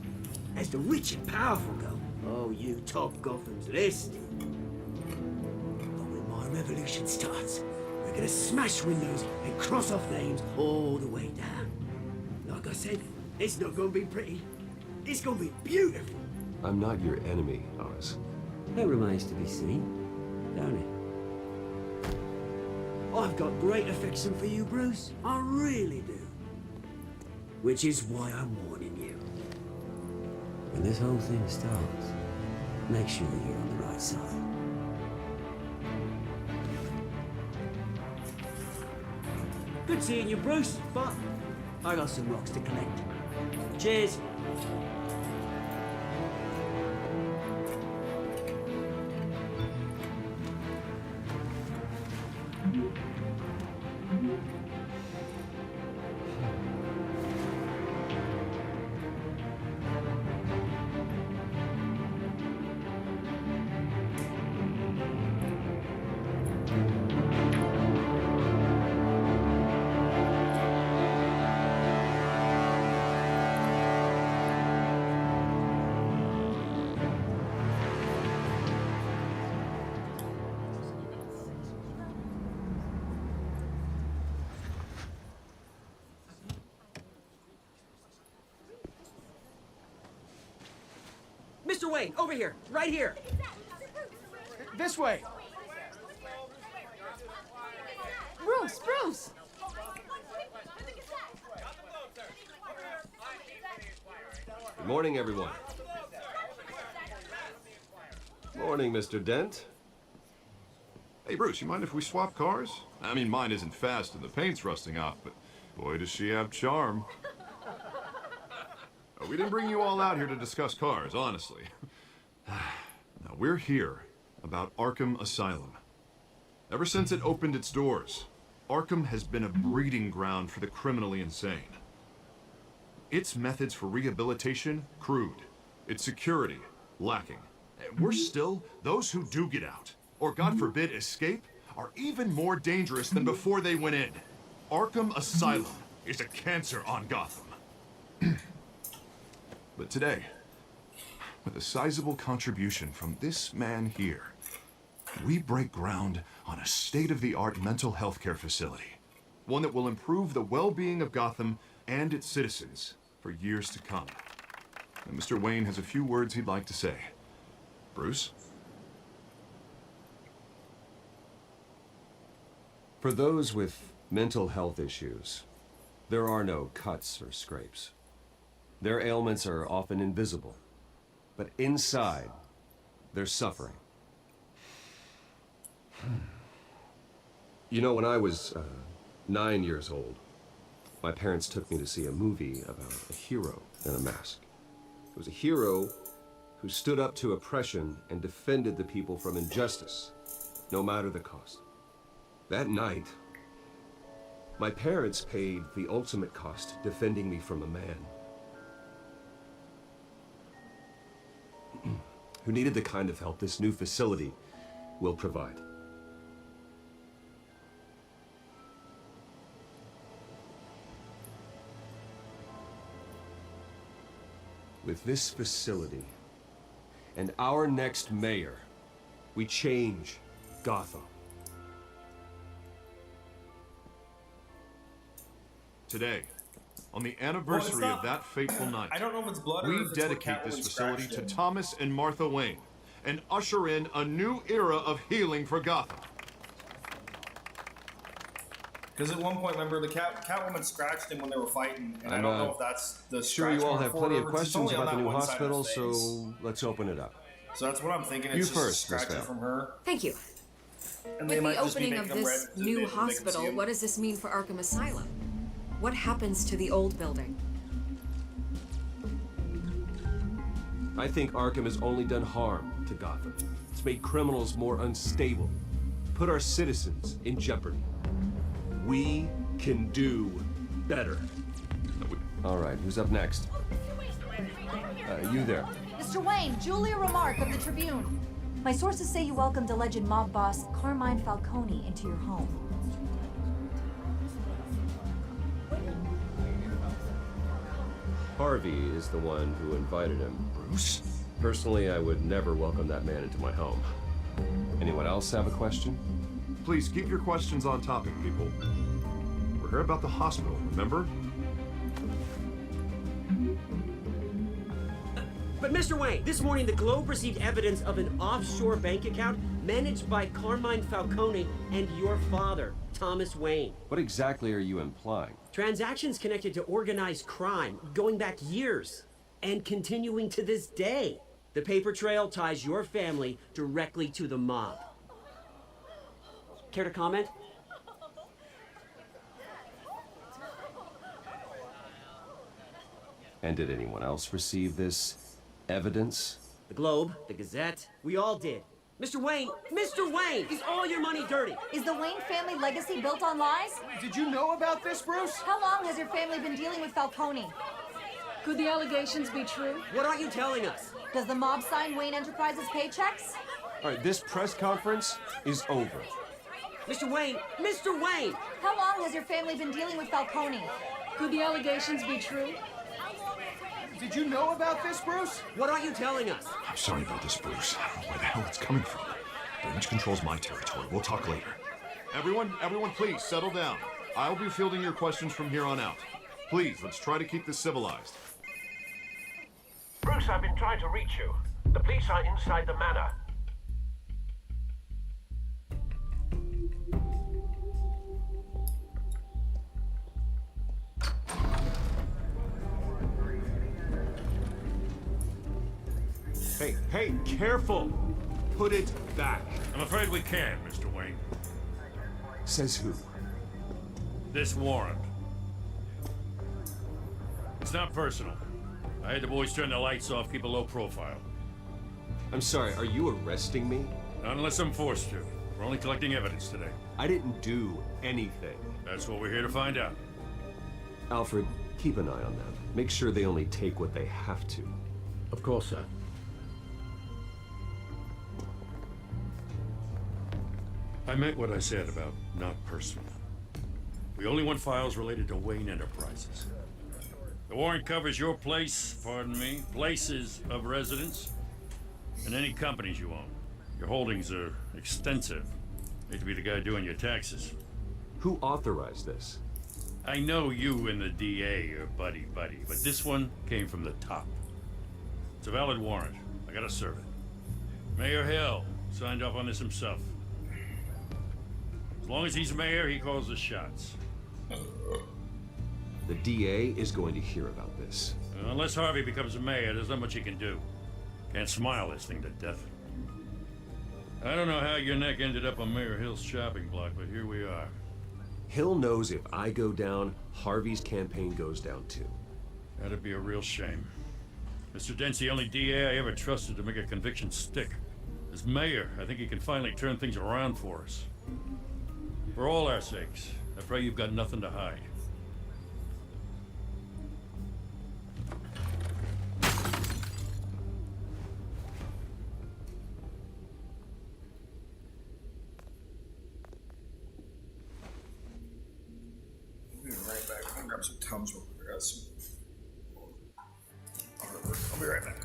As the rich and powerful go, oh, you top Gotham's list. But when my revolution starts, we're gonna smash windows and cross off names all the way down. Like I said, it's not gonna be pretty. It's gonna be beautiful. I'm not your enemy, Oz. That remains to be seen, don't it? I've got great affection for you, Bruce. I really do. Which is why I'm warning you. When this whole thing starts, make sure you're on the right side. Good seeing you, Bruce, but I got some rocks to collect. Cheers. Mr. Wayne, over here, right here. This way. Bruce, Bruce! Good morning, everyone. Morning, Mr. Dent. Hey, Bruce, you mind if we swap cars? I mean, mine isn't fast and the paint's rusting off, but boy, does she have charm. We didn't bring you all out here to discuss cars, honestly. Now, we're here about Arkham Asylum. Ever since it opened its doors, Arkham has been a breeding ground for the criminally insane. Its methods for rehabilitation, crude. Its security, lacking. And worse still, those who do get out, or God forbid, escape, are even more dangerous than before they went in. Arkham Asylum is a cancer on Gotham. But today, with a sizable contribution from this man here, we break ground on a state-of-the-art mental health care facility. One that will improve the well-being of Gotham and its citizens for years to come. And Mr. Wayne has a few words he'd like to say. Bruce? For those with mental health issues, there are no cuts or scrapes. Their ailments are often invisible, but inside, they're suffering. You know, when I was 9 years old, my parents took me to see a movie about a hero in a mask. It was a hero who stood up to oppression and defended the people from injustice, no matter the cost. That night, my parents paid the ultimate cost defending me from a man who needed the kind of help this new facility will provide. With this facility and our next mayor, we change Gotham. Today, on the anniversary of that fateful night, I don't know if it's blood or we if it's what dedicate this Catwoman facility to scratched in. Thomas and Martha Wayne and usher in a new era of healing for Gotham. Because at one point, remember, the Catwoman scratched him when they were fighting, and I don't know if that's the Sure, you scratch all mark have for plenty it, of or it's questions only on about the that new one side of hospital, his face. so let's open it up. So that's what I'm thinking. It's You just first, Miss scratches Vale. from her. Thank you. And With they the might just be opening of making them this red to new make them see hospital, them. what does this mean for Arkham Asylum? What happens to the old building? I think Arkham has only done harm to Gotham. It's made criminals more unstable, put our citizens in jeopardy. We can do better. All right, who's up next? You there. Mr. Wayne, Julia Remark of the Tribune. My sources say you welcomed alleged mob boss Carmine Falcone into your home. Harvey is the one who invited him. Bruce? Personally, I would never welcome that man into my home. Anyone else have a question? Please keep your questions on topic, people. We're here about the hospital, remember? But Mr. Wayne, this morning the Globe received evidence of an offshore bank account managed by Carmine Falcone and your father, Thomas Wayne. What exactly are you implying? Transactions connected to organized crime going back years and continuing to this day. The paper trail ties your family directly to the mob. Care to comment? And did anyone else receive this evidence? The Globe, the Gazette, we all did. Mr. Wayne, is all your money dirty? Is the Wayne family legacy built on lies? Did you know about this, Bruce? How long has your family been dealing with Falcone? Could the allegations be true? What aren't you telling us? Does the mob sign Wayne Enterprises paychecks? All right, this press conference is over. Mr. Wayne! How long has your family been dealing with Falcone? Could the allegations be true? Did you know about this, Bruce? What aren't you telling us? I'm sorry about this, Bruce. I don't know where the hell it's coming from. Damage control's my territory. We'll talk later. Everyone, please, settle down. I'll be fielding your questions from here on out. Please, let's try to keep this civilized. Bruce, I've been trying to reach you. The police are inside the manor. Hey, careful! Put it back. I'm afraid we can't, Mr. Wayne. Says who? This warrant. It's not personal. I had the boys turn the lights off, keep a low profile. I'm sorry, are you arresting me? Not unless I'm forced to. We're only collecting evidence today. I didn't do anything. That's what we're here to find out. Alfred, keep an eye on them. Make sure they only take what they have to. Of course, sir. I meant what I said about not personal. We only want files related to Wayne Enterprises. The warrant covers your place, pardon me, places of residence, and any companies you own. Your holdings are extensive. Hate to be the guy doing your taxes. Who authorized this? I know you and the DA are buddy-buddy, but this one came from the top. It's a valid warrant. I gotta serve it. Mayor Hill signed off on this himself. As long as he's mayor, he calls the shots. The DA is going to hear about this. Unless Harvey becomes a mayor, there's not much he can do. Can't smile this thing to death. I don't know how your neck ended up on Mayor Hill's shopping block, but here we are. Hill knows if I go down, Harvey's campaign goes down too. That'd be a real shame. Mr. Dent's the only DA I ever trusted to make a conviction stick. As mayor, I think he can finally turn things around for us. For all our sakes, I pray you've got nothing to hide. I'll be right back. I'm gonna grab some Tums real quick. I got some. I'll be right back.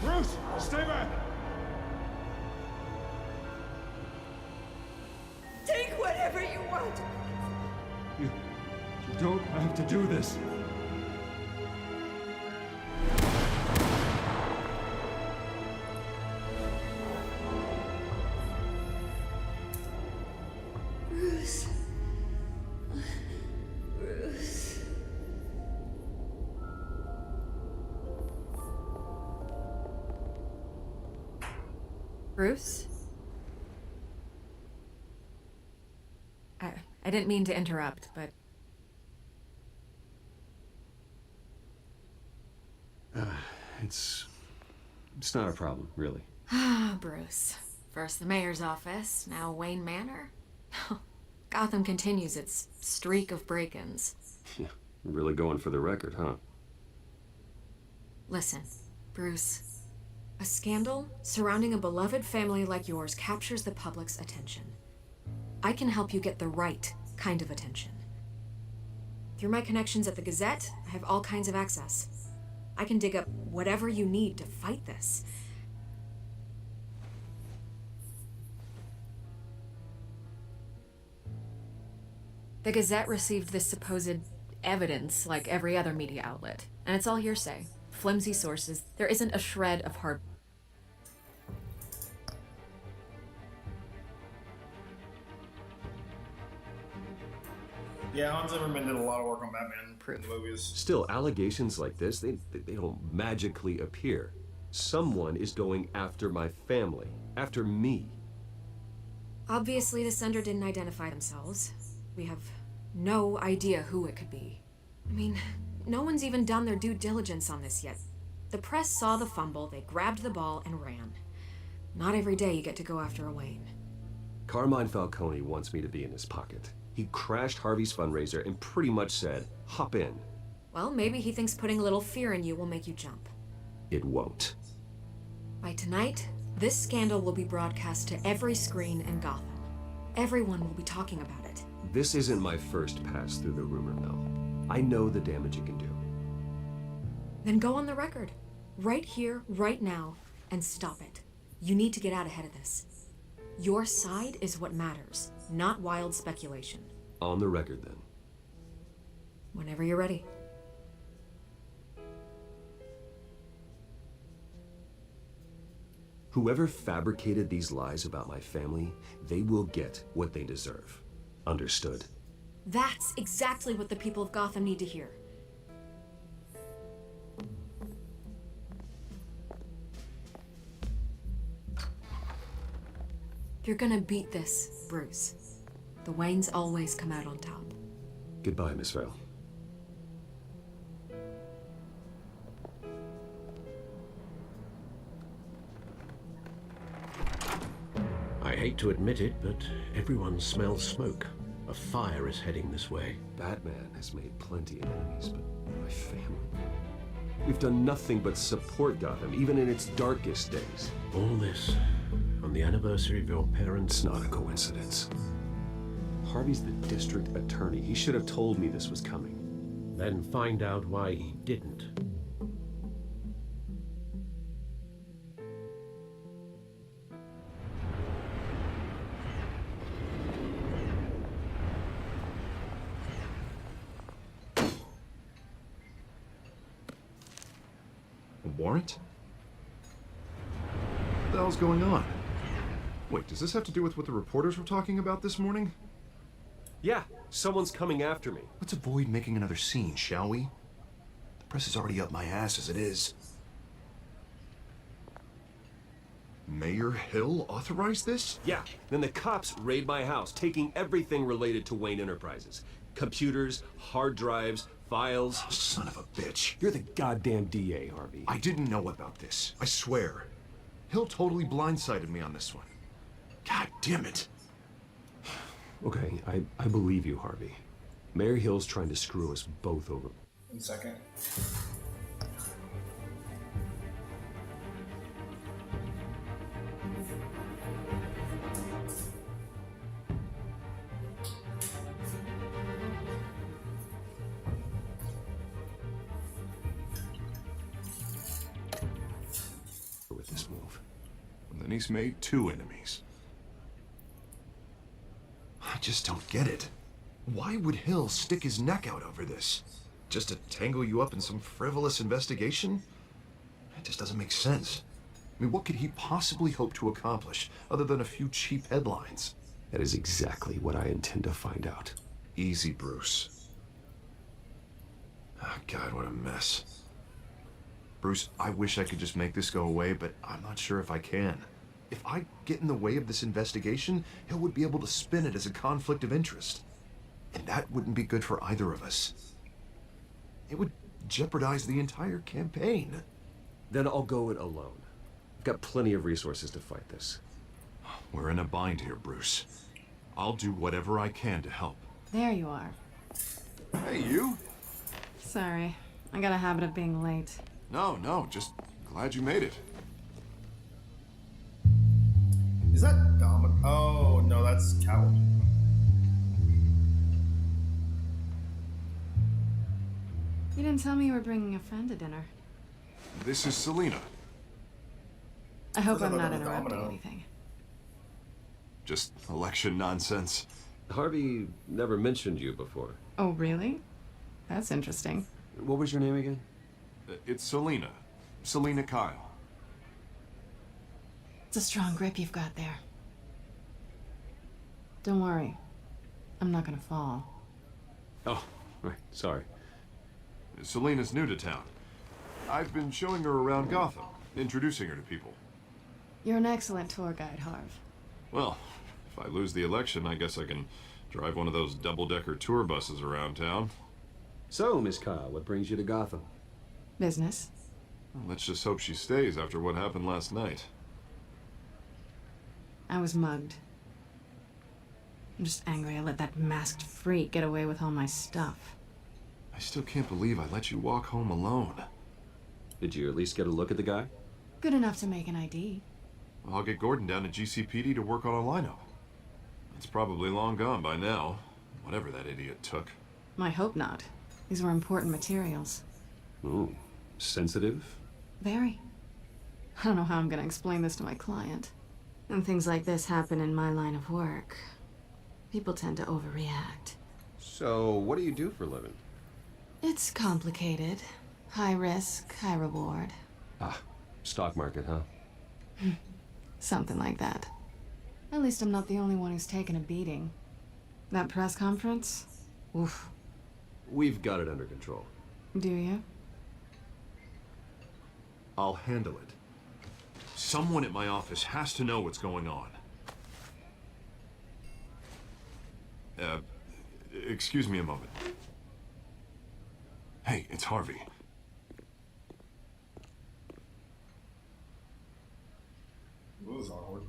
Bruce, stay back! Take whatever you want. You don't have to do this. Bruce. Bruce. Bruce? I didn't mean to interrupt, but... It's not a problem, really. Ah, Bruce. First the mayor's office, now Wayne Manor. Gotham continues its streak of break-ins. Yeah, really going for the record, huh? Listen, Bruce. A scandal surrounding a beloved family like yours captures the public's attention. I can help you get the right kind of attention. Through my connections at the Gazette, I have all kinds of access. I can dig up whatever you need to fight this. The Gazette received this supposed evidence like every other media outlet, and it's all hearsay. Flimsy sources. There isn't a shred of hard... Yeah, Hans Zimmerman did a lot of work on Batman in the movies. Still, allegations like this, they don't magically appear. Someone is going after my family, after me. Obviously, the sender didn't identify themselves. We have no idea who it could be. I mean, no one's even done their due diligence on this yet. The press saw the fumble, they grabbed the ball and ran. Not every day you get to go after a Wayne. Carmine Falcone wants me to be in his pocket. He crashed Harvey's fundraiser and pretty much said, hop in. Well, maybe he thinks putting a little fear in you will make you jump. It won't. By tonight, this scandal will be broadcast to every screen in Gotham. Everyone will be talking about it. This isn't my first pass through the rumor mill. I know the damage it can do. Then go on the record. Right here, right now, and stop it. You need to get out ahead of this. Your side is what matters, not wild speculation. On the record, then. Whenever you're ready. Whoever fabricated these lies about my family, they will get what they deserve. Understood? That's exactly what the people of Gotham need to hear. You're gonna beat this, Bruce. The Waynes always come out on top. Goodbye, Miss Vale. I hate to admit it, but everyone smells smoke. A fire is heading this way. Batman has made plenty of enemies, but my family... We've done nothing but support Gotham, even in its darkest days. All this on the anniversary of your parents'... It's not a coincidence. Harvey's the district attorney. He should have told me this was coming. Then find out why he didn't. A warrant? What the hell's going on? Wait, does this have to do with what the reporters were talking about this morning? Yeah, someone's coming after me. Let's avoid making another scene, shall we? The press is already up my ass as it is. Mayor Hill authorized this? Yeah, then the cops raid my house, taking everything related to Wayne Enterprises. Computers, hard drives, files. Oh, son of a bitch. You're the goddamn DA, Harvey. I didn't know about this. I swear. Hill totally blindsided me on this one. God damn it. Okay, I believe you, Harvey. Mayor Hill's trying to screw us both over. 1 second. With this move. And then he's made 2 enemies. I just don't get it. Why would Hill stick his neck out over this? Just to tangle you up in some frivolous investigation? It just doesn't make sense. I mean, what could he possibly hope to accomplish other than a few cheap headlines? That is exactly what I intend to find out. Easy, Bruce. Oh, God, what a mess. Bruce, I wish I could just make this go away, but I'm not sure if I can. If I get in the way of this investigation, Hill would be able to spin it as a conflict of interest. And that wouldn't be good for either of us. It would jeopardize the entire campaign. Then I'll go it alone. I've got plenty of resources to fight this. We're in a bind here, Bruce. I'll do whatever I can to help. There you are. Hey, you? Sorry. I got a habit of being late. No, just glad you made it. Is that Dominic? Oh, no, that's Catwoman. You didn't tell me you were bringing a friend to dinner. This is Selina. I hope I'm not Domino. interrupting anything. Just election nonsense. Harvey never mentioned you before. Oh, really? That's interesting. What was your name again? It's Selina. Selina Kyle. It's a strong grip you've got there. Don't worry. I'm not gonna fall. Oh, right. Sorry. Selina's new to town. I've been showing her around Gotham, introducing her to people. You're an excellent tour guide, Harv. Well, if I lose the election, I guess I can drive one of those double-decker tour buses around town. So, Miss Kyle, what brings you to Gotham? Business. Well, let's just hope she stays after what happened last night. I was mugged. I'm just angry I let that masked freak get away with all my stuff. I still can't believe I let you walk home alone. Did you at least get a look at the guy? Good enough to make an ID. Well, I'll get Gordon down to GCPD to work on a lineup. It's probably long gone by now, whatever that idiot took. I hope not. These were important materials. Ooh, sensitive? Very. I don't know how I'm gonna explain this to my client. When things like this happen in my line of work, people tend to overreact. So, what do you do for a living? It's complicated. High risk, high reward. Ah, stock market, huh? Something like that. At least I'm not the only one who's taken a beating. That press conference? Oof. We've got it under control. Do you? I'll handle it. Someone at my office has to know what's going on. Excuse me a moment. Hey, it's Harvey. It was awkward.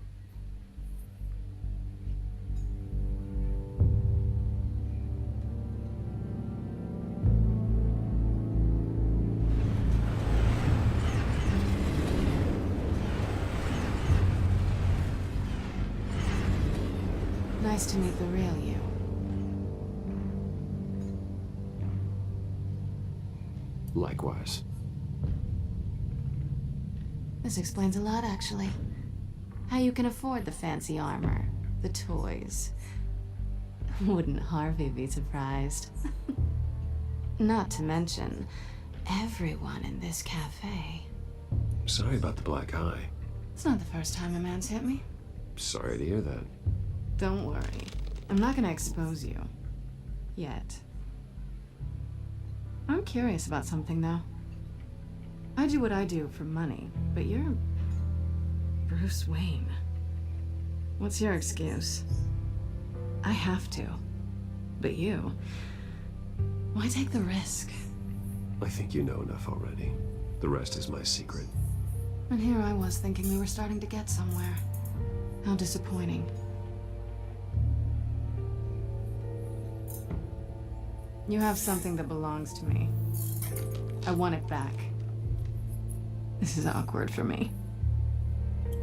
Nice to meet the real you. Likewise. This explains a lot, actually. How you can afford the fancy armor, the toys. Wouldn't Harvey be surprised? Not to mention, everyone in this cafe. Sorry about the black eye. It's not the first time a man's hit me. Sorry to hear that. Don't worry. I'm not gonna expose you. Yet. I'm curious about something, though. I do what I do for money, but you're Bruce Wayne. What's your excuse? I have to. But you, why take the risk? I think you know enough already. The rest is my secret. And here I was thinking we were starting to get somewhere. How disappointing. You have something that belongs to me. I want it back. This is awkward for me.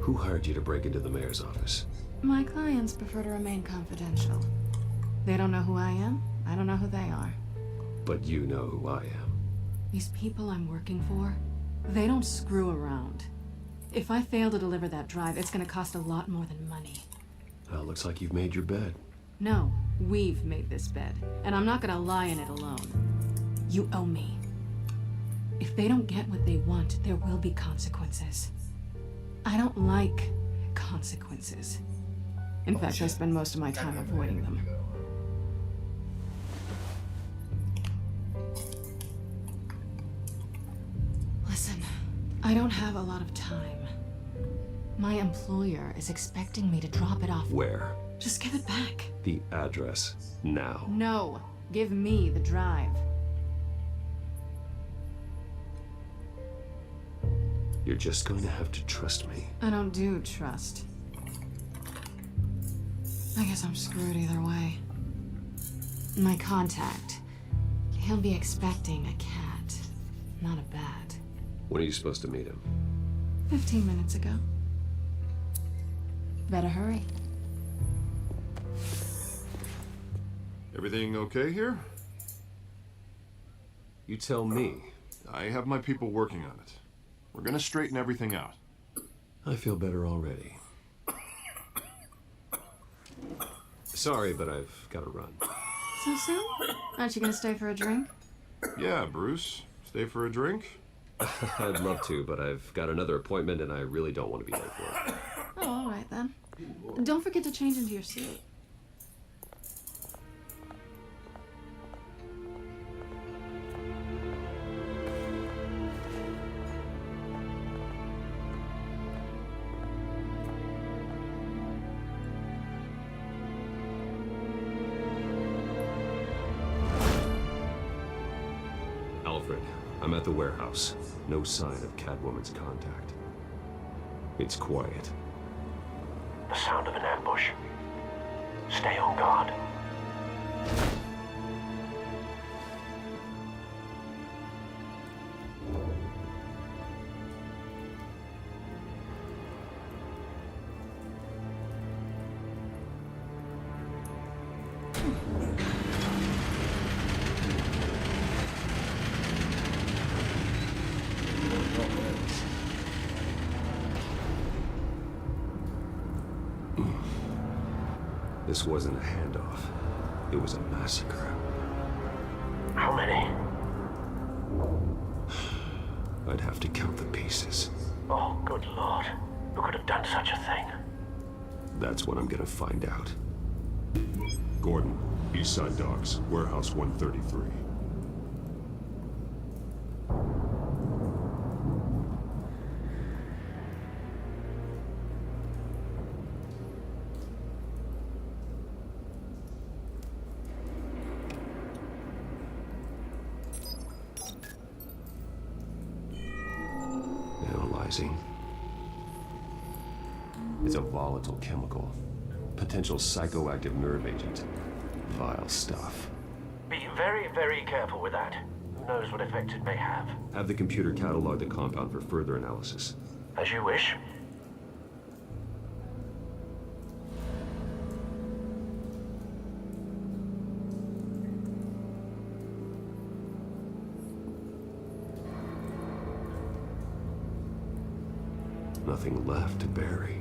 Who hired you to break into the mayor's office? My clients prefer to remain confidential. They don't know who I am. I don't know who they are. But you know who I am. These people I'm working for, they don't screw around. If I fail to deliver that drive, it's gonna cost a lot more than money. Well, looks like you've made your bed. No, we've made this bed, and I'm not gonna lie in it alone. You owe me. If they don't get what they want, there will be consequences. I don't like consequences. In fact, I spend most of my time avoiding them. Listen, I don't have a lot of time. My employer is expecting me to drop it off. Where? Just give it back. The address, now. No, give me the drive. You're just going to have to trust me. I don't do trust. I guess I'm screwed either way. My contact, he'll be expecting a cat, not a bat. When are you supposed to meet him? 15 minutes ago. Better hurry. Everything okay here? You tell me. I have my people working on it. We're gonna straighten everything out. I feel better already. Sorry, but I've got to run. So soon? Aren't you gonna stay for a drink? Yeah, Bruce. Stay for a drink? I'd love to, but I've got another appointment and I really don't want to be late for it. Oh, all right then. Don't forget to change into your suit. Alfred, I'm at the warehouse. No sign of Catwoman's contact. It's quiet. The sound of an ambush. Stay on guard. This wasn't a handoff. It was a massacre. How many? I'd have to count the pieces. Oh, good lord. Who could have done such a thing? That's what I'm gonna find out. Gordon, Eastside Docks, Warehouse 133. tantalizing. It's a volatile chemical. Potential psychoactive nerve agent. Vile stuff. Be very, very careful with that. Who knows what effect it may have. Have the computer catalog the compound for further analysis. As you wish. Nothing left to bury.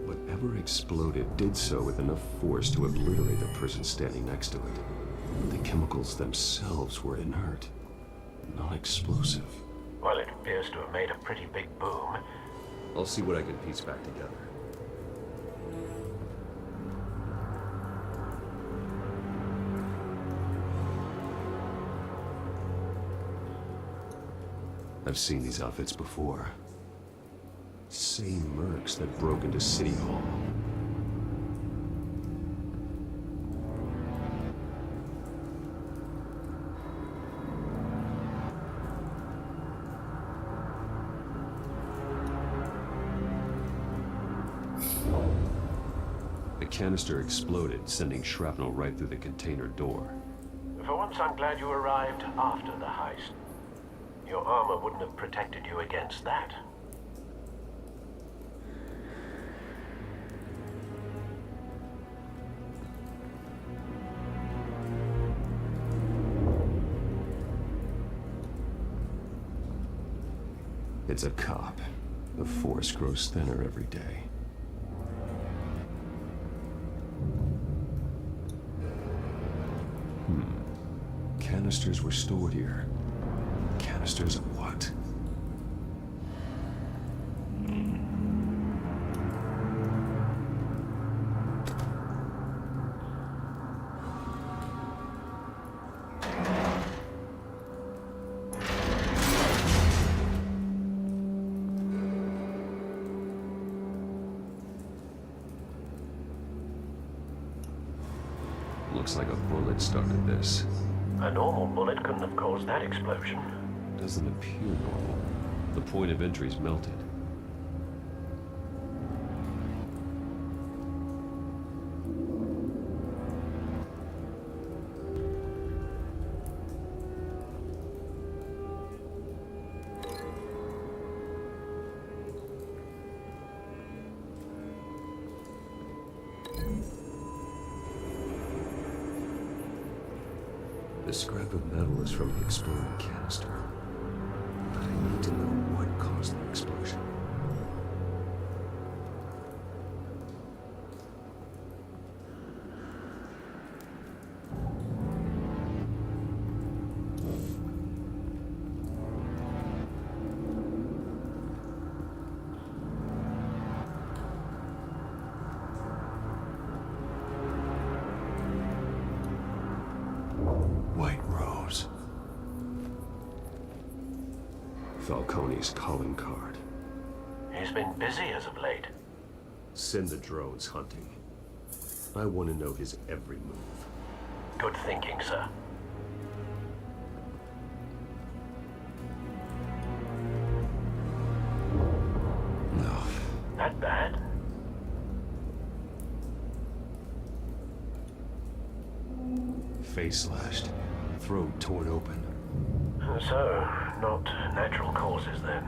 Whatever exploded did so with enough force to obliterate the person standing next to it. The chemicals themselves were inert, non-explosive. Well, it appears to have made a pretty big boom. I'll see what I can piece back together. I've seen these outfits before. Same mercs that broke into City Hall. The canister exploded, sending shrapnel right through the container door. For once, I'm glad you arrived after the heist. Your armor wouldn't have protected you against that. It's a cop. The force grows thinner every day. Canisters were stored here. Canisters of what? Looks like a bullet started this. A normal bullet couldn't have caused that explosion. Doesn't appear normal. The point of entry's melted. The scrap of metal is from the exploding canister. But I need to know what caused the explosion. White Rose. Falcone's calling card. He's been busy as of late. Send the drones hunting. I want to know his every move. Good thinking, sir. No. That bad? Face slashed. Throat torn open. So, not natural causes then.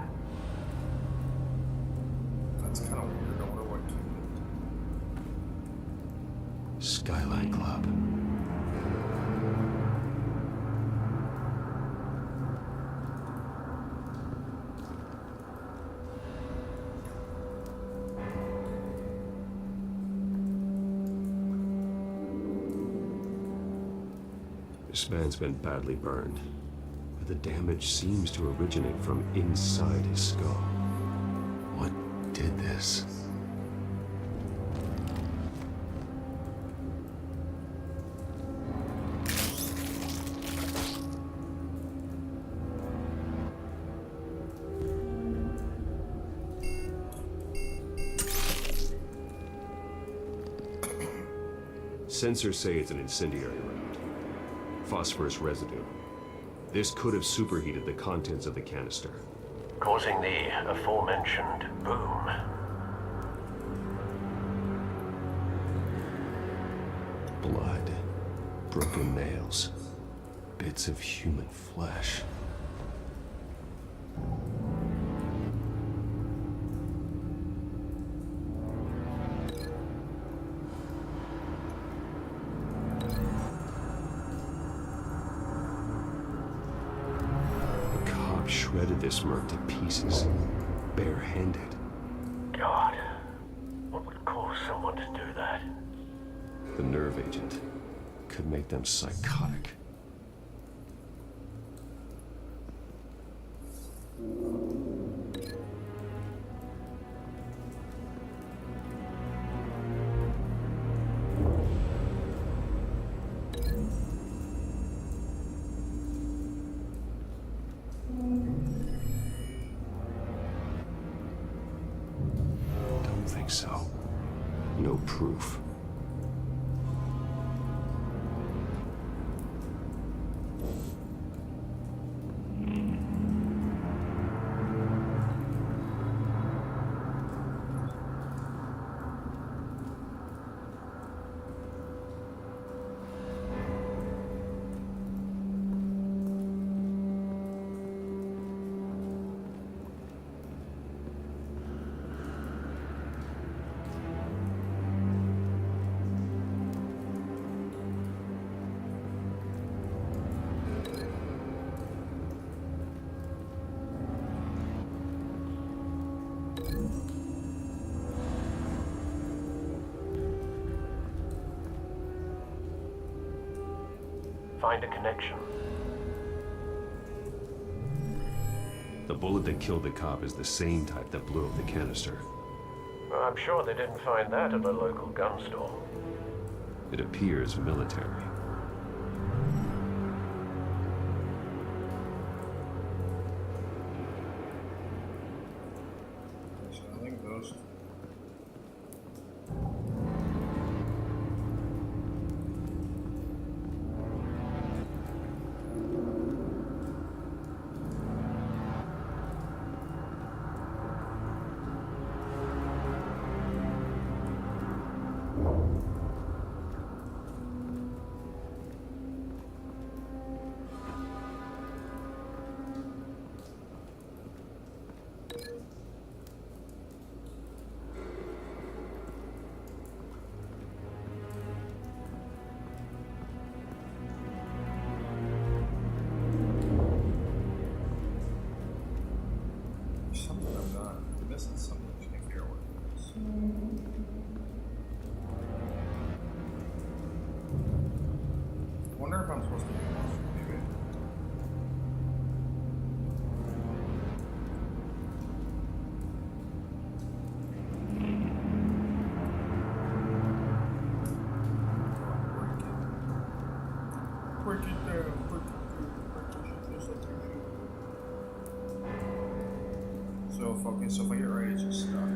That's kind of weird. I wonder what. Skyline Club. This man's been badly burned, but the damage seems to originate from inside his skull. What did this? Sensors say it's an incendiary round. Phosphorus residue. This could have superheated the contents of the canister, causing the aforementioned boom. Blood, broken nails, bits of human flesh. The cop shredded this merc to pieces, barehanded. God, what would cause someone to do that? The nerve agent could make them psychotic. Don't think so. No proof. Find a connection. The bullet that killed the cop is the same type that blew up the canister. Well, I'm sure they didn't find that at a local gun store. It appears military. I think those. Something I'm not missing something. I can't figure out what it is. I wonder if I'm supposed to do this. Maybe. Break it down. Break it down. Just like you should. So if I get ready, it's just stuck.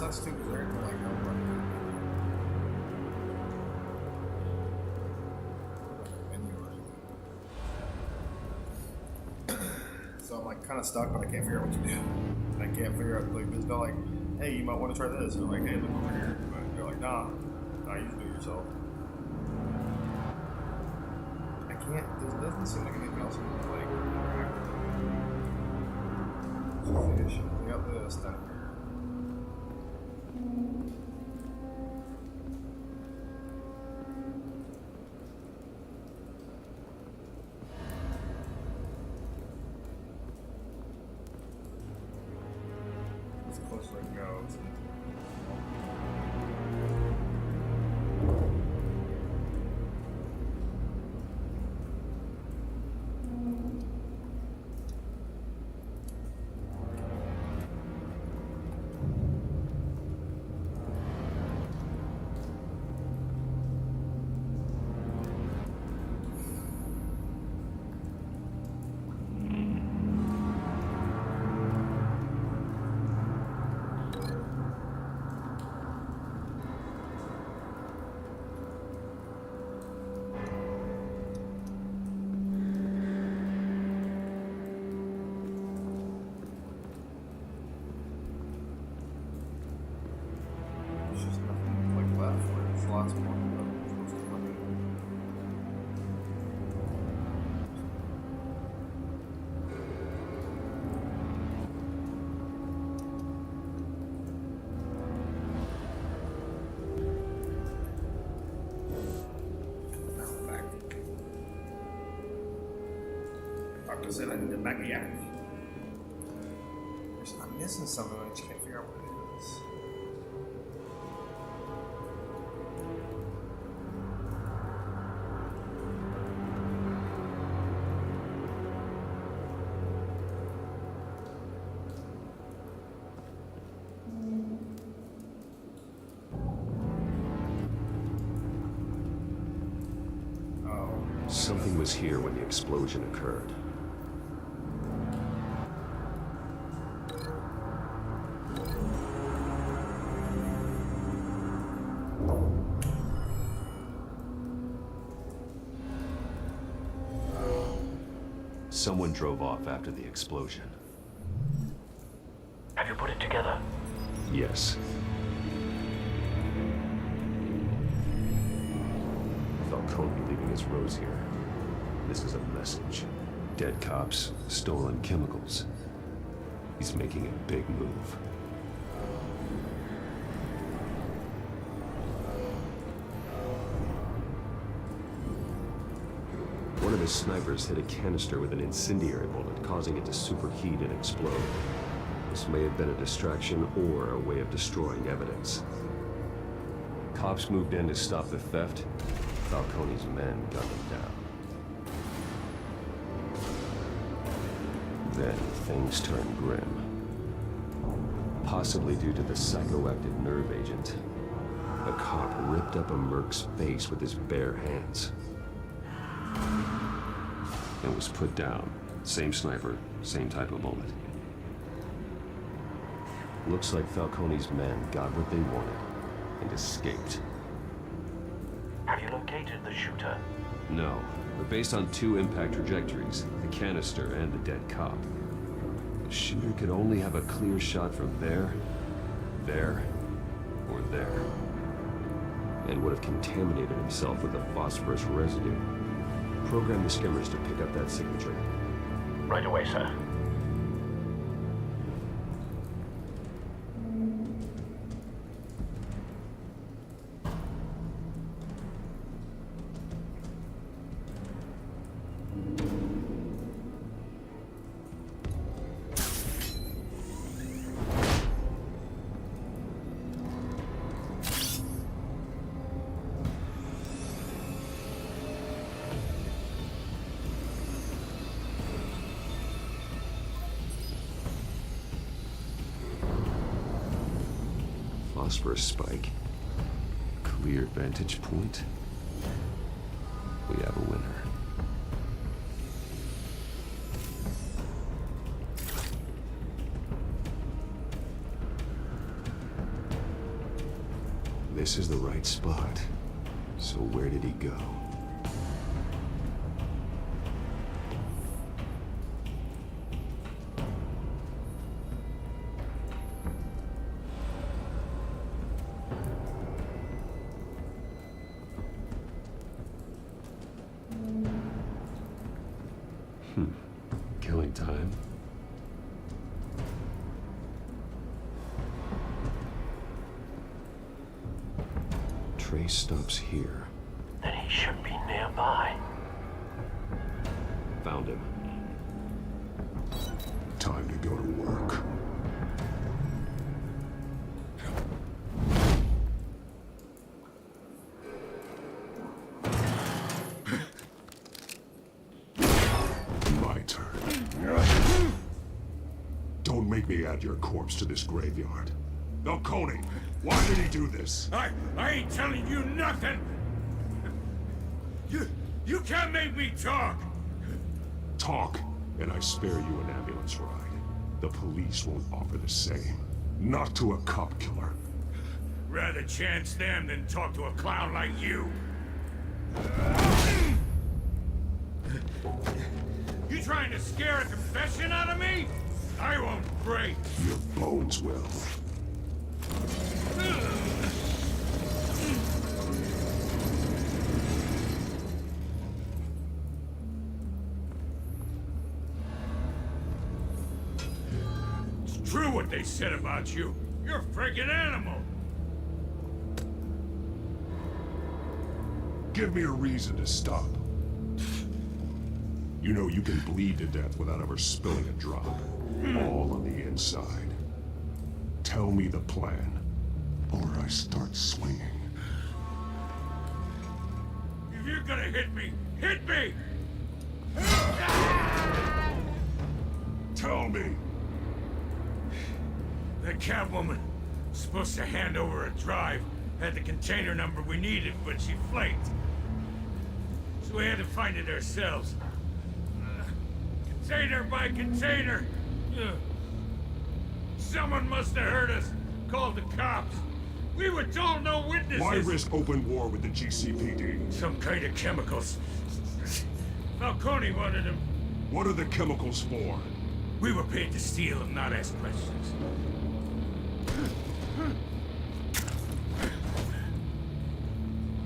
sucks too because they're like so I'm like kind of stuck, but I can't figure out what to do. I can't figure out like it's not like, hey, you might want to try this, or like, hey, look over here. But they're like, nah, you just do it yourself. I can't. There doesn't seem like anything else like interact. Fish. We got this down here. As close as I can go. Lots more. Doctor said I need a Magayaki. I'm missing something. I just can't figure out what it is. Something was here when the explosion occurred. Someone drove off after the explosion. Have you put it together? Yes. Falcone leaving his rose here. This is a message. Dead cops, stolen chemicals. He's making a big move. One of his snipers hit a canister with an incendiary bullet, causing it to superheat and explode. This may have been a distraction or a way of destroying evidence. Cops moved in to stop the theft. Falcone's men gunned him down. Then things turned grim. Possibly due to the psychoactive nerve agent. A cop ripped up a merc's face with his bare hands. And was put down. Same sniper, same type of bullet. Looks like Falcone's men got what they wanted and escaped. Have you located the shooter? No, but based on two impact trajectories, the canister and the dead cop, the shooter could only have a clear shot from there, or there, and would have contaminated himself with the phosphorus residue. Program the skimmers to pick up that signature. Right away, sir. Phosphorus spike. Clear vantage point. We have a winner. This is the right spot. So where did he go? Killing time. Trace stops here. Then he should be nearby. Found him. Time to go to work. My turn. Don't make me add your corpse to this graveyard. Falcone, why did he do this? I ain't telling you nothing! You can't make me talk! Talk, and I spare you an ambulance ride. The police won't offer the same. Not to a cop killer. Rather chance them than talk to a clown like you. You trying to scare a confession out of me? I won't break. Your bones will. It's true what they said about you. You're a freaking animal. Give me a reason to stop. You know you can bleed to death without ever spilling a drop. All on the inside. Tell me the plan, or I start swinging. If you're gonna hit me, hit me! Tell me! The Catwoman was supposed to hand over a drive. Had the container number we needed, but she flaked. So we had to find it ourselves. Container by container. Someone must have heard us. Called the cops. We were told no witnesses. Why risk open war with the GCPD? Some kind of chemicals. Falcone wanted them. What are the chemicals for? We were paid to steal and not ask questions.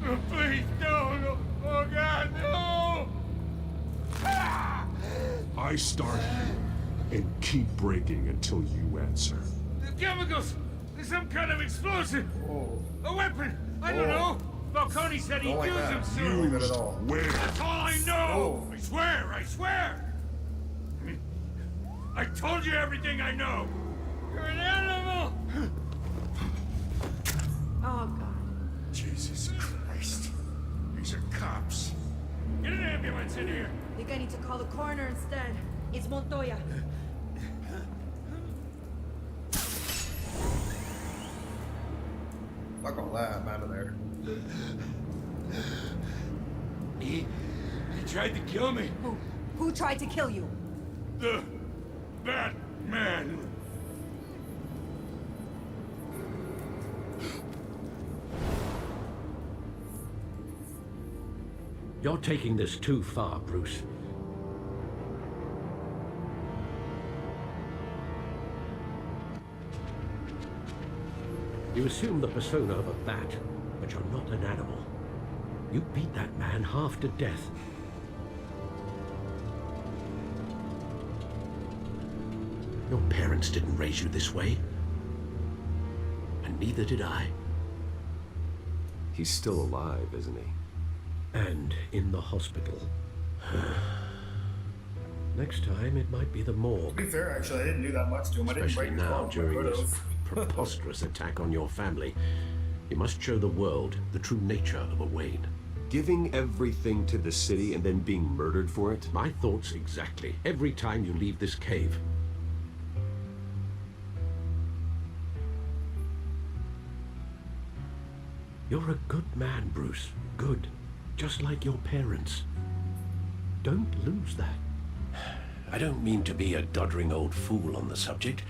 Oh, please, no. Oh, God, no! I start here and keep breaking until you answer. The chemicals! There's some kind of explosive! A weapon! I don't know! Falcone said he'd use them soon! Used where? That's all I know! I swear! I told you everything I know! You're an animal! Oh, God. Jesus Christ. These are cops. Get an ambulance in here! I think I need to call the coroner instead. It's Montoya. Not gonna lie, I'm out of there. He tried to kill me. Who tried to kill you? The Batman. You're taking this too far, Bruce. You assume the persona of a bat, but you're not an animal. You beat that man half to death. Your parents didn't raise you this way. And neither did I. He's still alive, isn't he? And in the hospital. Next time, it might be the morgue. To be fair, actually, I didn't do that much to him. I didn't Especially break his now, arm. during this preposterous attack on your family. You must show the world the true nature of a Wayne. Giving everything to the city and then being murdered for it? My thoughts exactly. Every time you leave this cave. You're a good man, Bruce. Good. Just like your parents. Don't lose that. I don't mean to be a doddering old fool on the subject,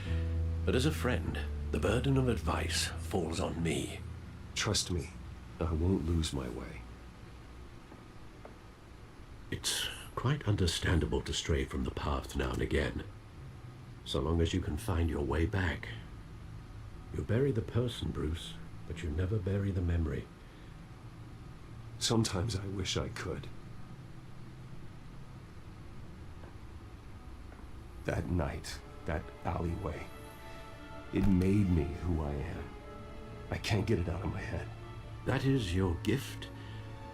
but as a friend, the burden of advice falls on me. Trust me, I won't lose my way. It's quite understandable to stray from the path now and again, so long as you can find your way back. You bury the person, Bruce, but you never bury the memory. Sometimes I wish I could. That night, that alleyway, it made me who I am. I can't get it out of my head. That is your gift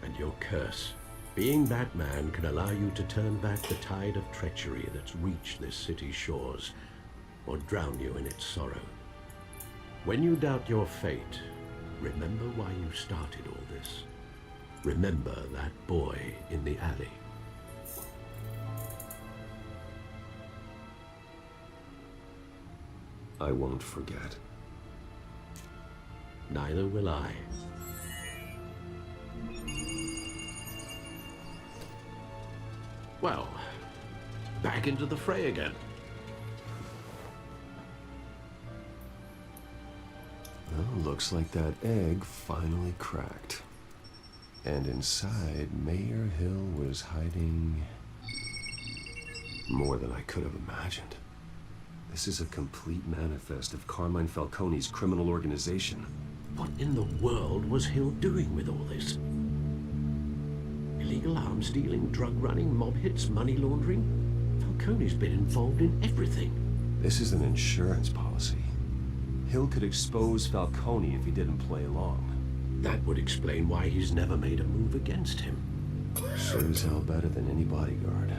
and your curse. Being Batman can allow you to turn back the tide of treachery that's reached this city's shores, or drown you in its sorrow. When you doubt your fate, remember why you started all this. Remember that boy in the alley. I won't forget. Neither will I. Well, back into the fray again. Well, looks like that egg finally cracked. And inside, Mayor Hill was hiding more than I could have imagined. This is a complete manifest of Carmine Falcone's criminal organization. What in the world was Hill doing with all this? Illegal arms dealing, drug running, mob hits, money laundering? Falcone's been involved in everything. This is an insurance policy. Hill could expose Falcone if he didn't play along. That would explain why he's never made a move against him. Sure as hell better than any bodyguard.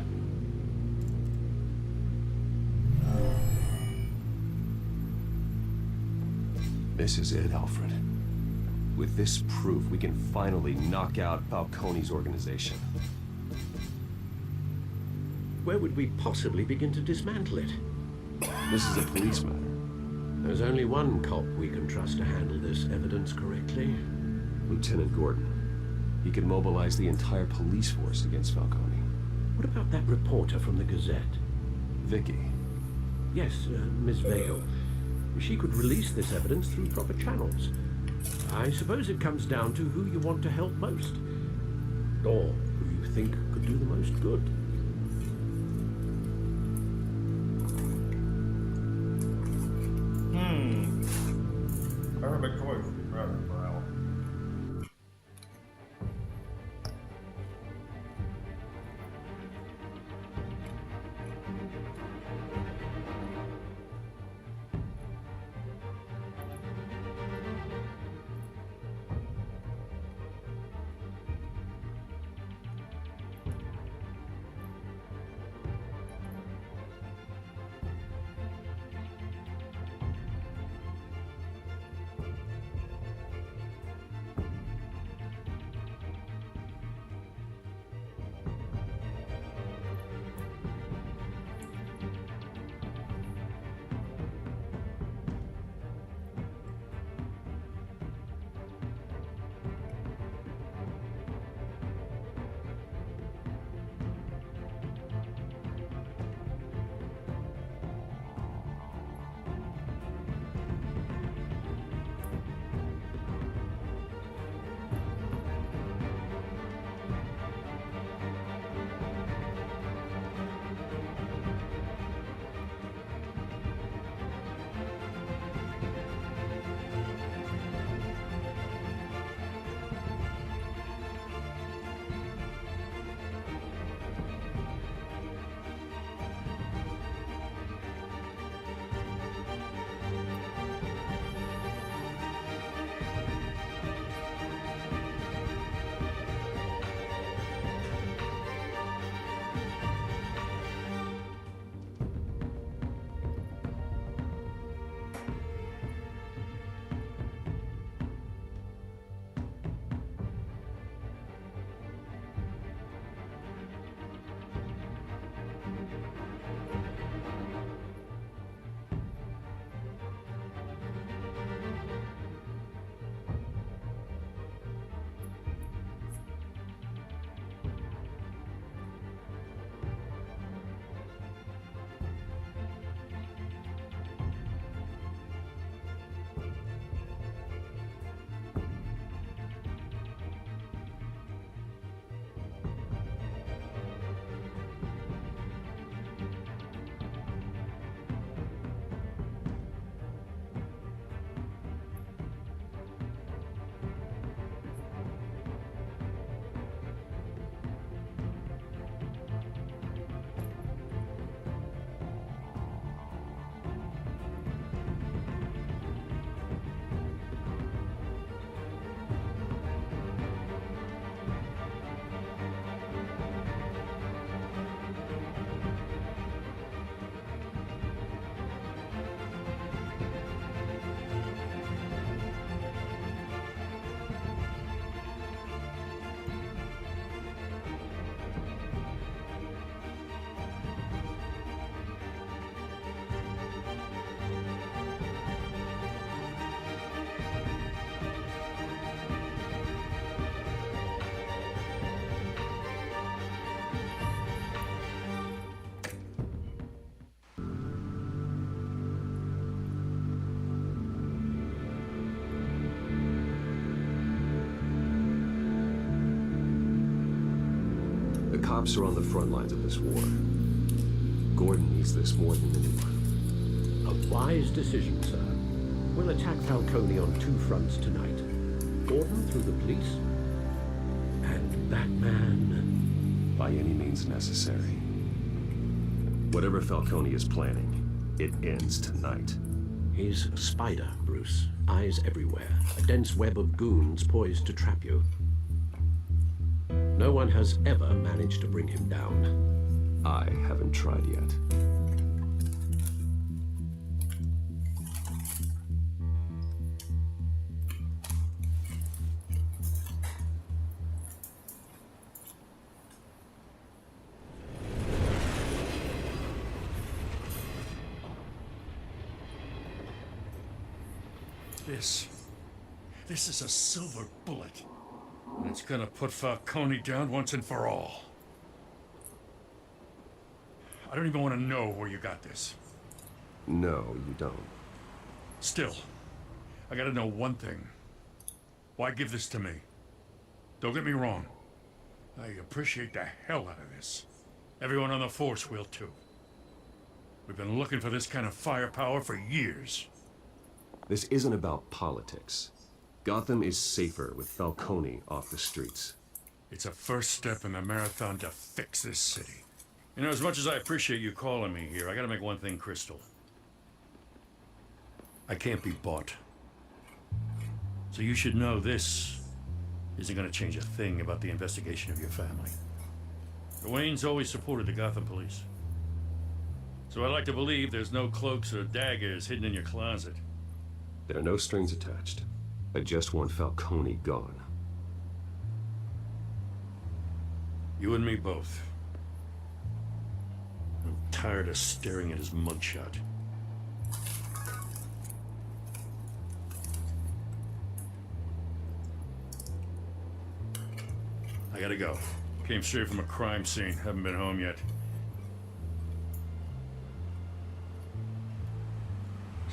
This is it, Alfred. With this proof, we can finally knock out Falcone's organization. Where would we possibly begin to dismantle it? This is a police matter. There's only one cop we can trust to handle this evidence correctly. Lieutenant Gordon. He can mobilize the entire police force against Falcone. What about that reporter from the Gazette? Vicky. Yes, Miss Vale. She could release this evidence through proper channels. I suppose it comes down to who you want to help most. Or who you think could do the most good. Perfect choice, brother, bro. cops are on the front lines of this war. Gordon needs this more than anyone. A wise decision, sir. We'll attack Falcone on 2 fronts tonight. Gordon through the police, and Batman by any means necessary. Whatever Falcone is planning, it ends tonight. He's a spider, Bruce. Eyes everywhere. A dense web of goons poised to trap you. No one has ever managed to bring him down. I haven't tried yet. This is a silver bullet. And it's gonna put Falcone down once and for all. I don't even want to know where you got this. No, you don't. Still, I gotta know one thing. Why give this to me? Don't get me wrong. I appreciate the hell out of this. Everyone on the force will too. We've been looking for this kind of firepower for years. This isn't about politics. Gotham is safer with Falcone off the streets. It's a first step in the marathon to fix this city. You know, as much as I appreciate you calling me here, I gotta make one thing crystal. I can't be bought. So you should know this isn't gonna change a thing about the investigation of your family. The Waynes always supported the Gotham police. So I like to believe there's no cloaks or daggers hidden in your closet. There are no strings attached. I just want Falcone gone. You and me both. I'm tired of staring at his mugshot. I gotta go. Came straight from a crime scene. Haven't been home yet.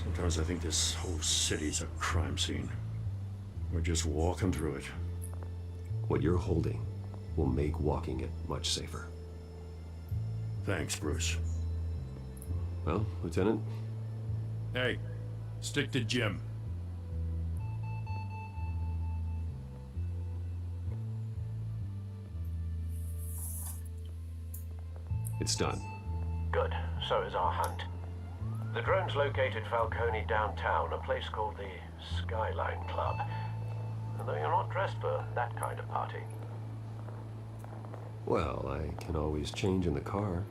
Sometimes I think this whole city's a crime scene. We're just walking through it. What you're holding will make walking it much safer. Thanks, Bruce. Well, Lieutenant? Hey, stick to Jim. It's done. Good. So is our hunt. The drones located Falcone downtown, a place called the Skyline Club. And though you're not dressed for that kind of party. Well, I can always change in the car.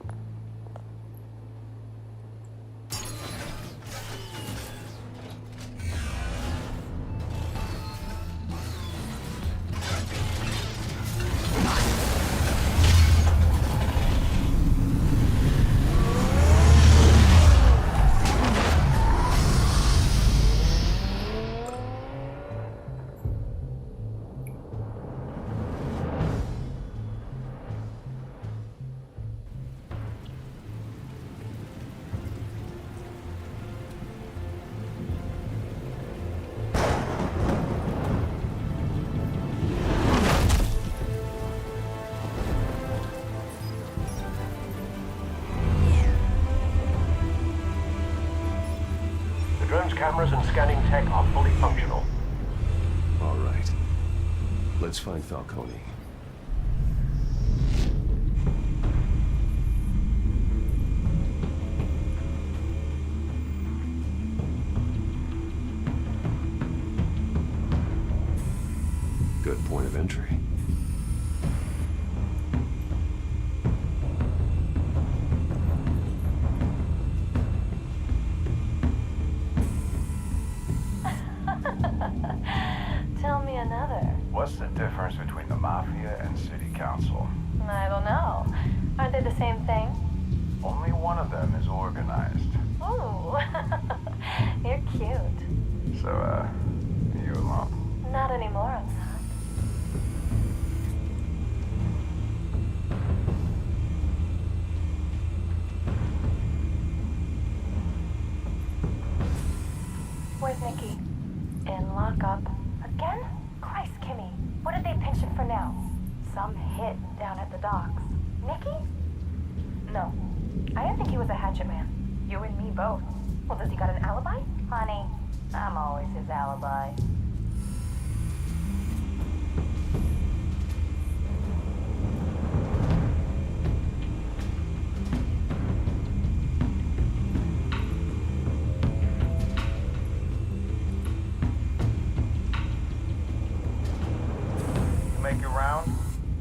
Cameras and scanning tech are fully functional. All right. Let's find Falcone. Good point of entry. Tell me another. What's the difference between the Mafia and City Council? I don't know. Aren't they the same thing? Only one of them is organized. Ooh, you're cute. So, you alone? Not anymore, I'm not. Where's Nikki? In lockup. Again? Christ, Kimmy. What did they pinch him for now? Some hit down at the docks. Nicky? No. I didn't think he was a hatchet man. You and me both. Well, does he got an alibi? Honey, I'm always his alibi. Make your round?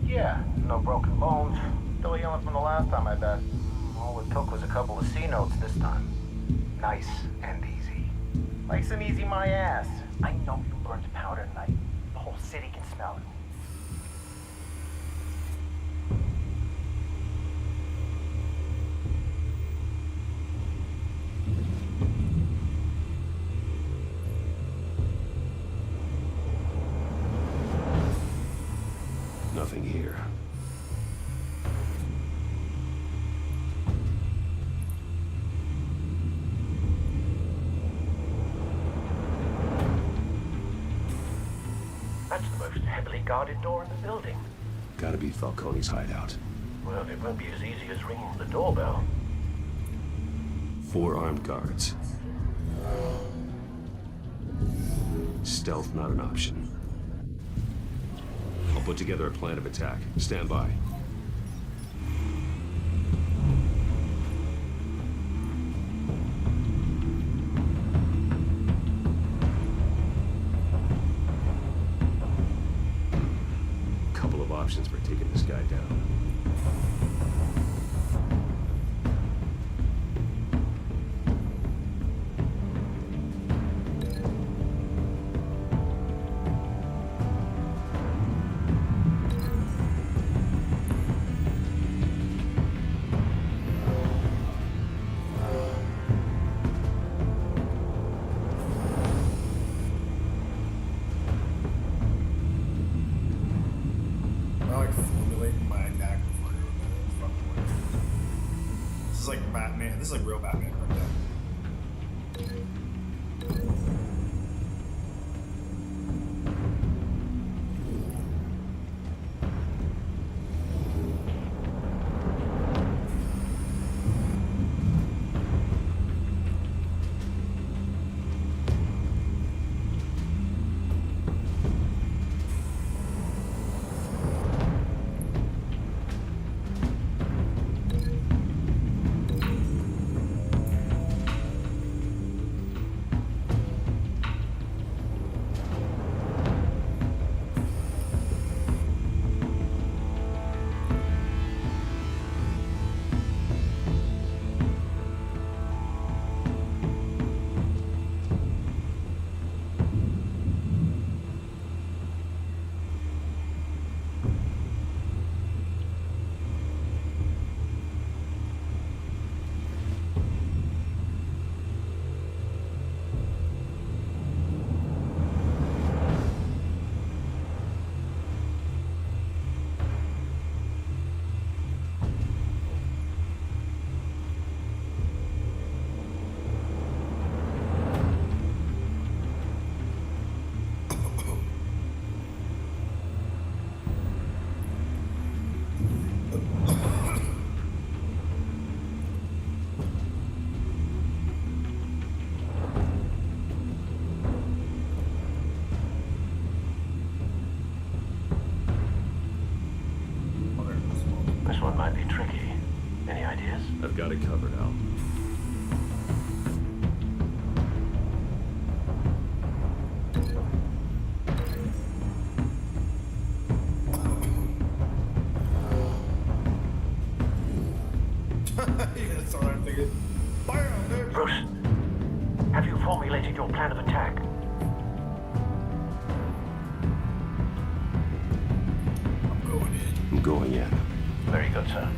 Yeah, no broken bones. Still healing from the last time, I bet. All it took was a couple of C notes this time. Nice and easy. Nice and easy, my ass. I know you burned powder tonight. The whole city can smell it. Nothing here. That's the most heavily guarded door in the building. Gotta be Falcone's hideout. Well, it won't be as easy as ringing the doorbell. 4 armed guards. Stealth not an option. I'll put together a plan of attack. Stand by. Couple of options for taking this guy down. I like formulating my attack before I go to the fucking way. This is like Batman. This is like real Batman right now. This one might be tricky. Any ideas? I've got it covered, Al. Yeah, that's what I'm thinking. Fire on there! Bruce, have you formulated your plan of attack? I'm going in. Very good, sir.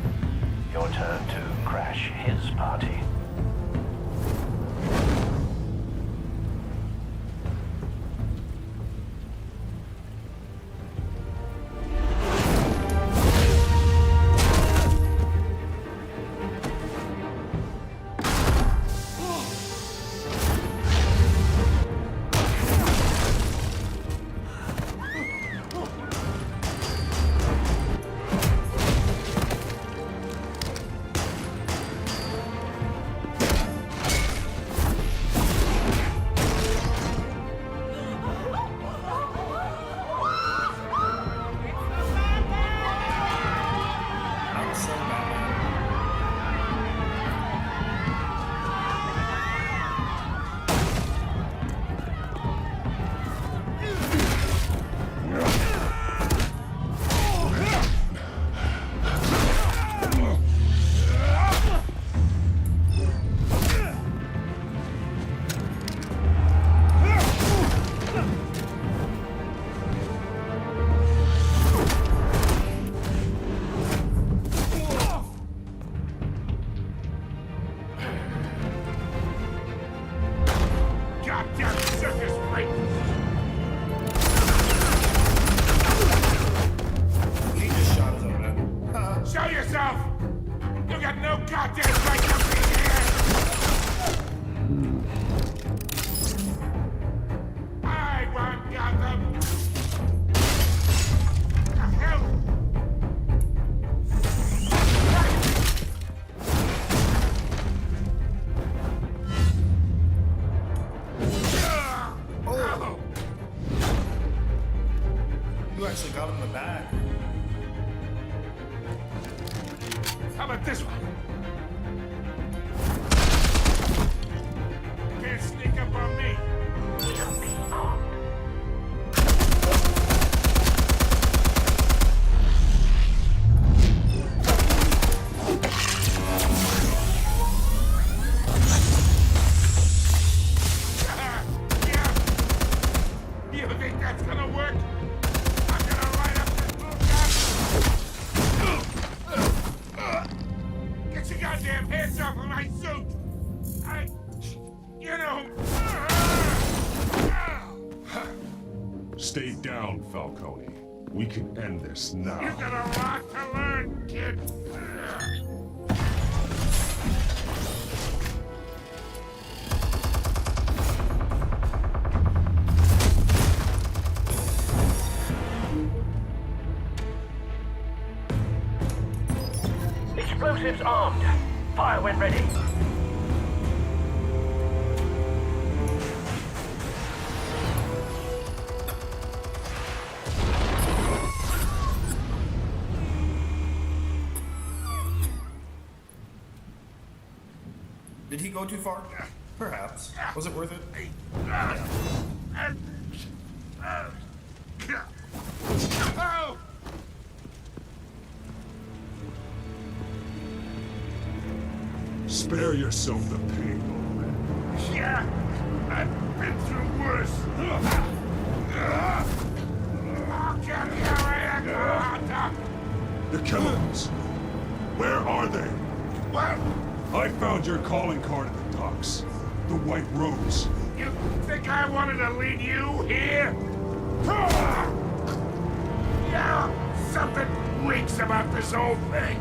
Your turn to crash his party. Show yourself! You got no goddamn right to be here! I want Gotham! The hell? Oh! You actually got him in the back. How about this one? Can't sneak up on me. You think that's gonna work? I'm gonna light up this blue gun. Get your goddamn hands off of my suit! You know... Stay down, Falcone. We can end this now. You got a lot to learn, kid. Explosives armed. Fire when ready. Did he go too far? Perhaps. Was it worth it? Oh! Spare yourself the pain, old man. Yeah, I've been through worse. I'll get you The chemicals. Where are they? What? I found your calling card at the docks. The White Rose. You think I wanted to lead you here? Yeah, something reeks about this whole thing.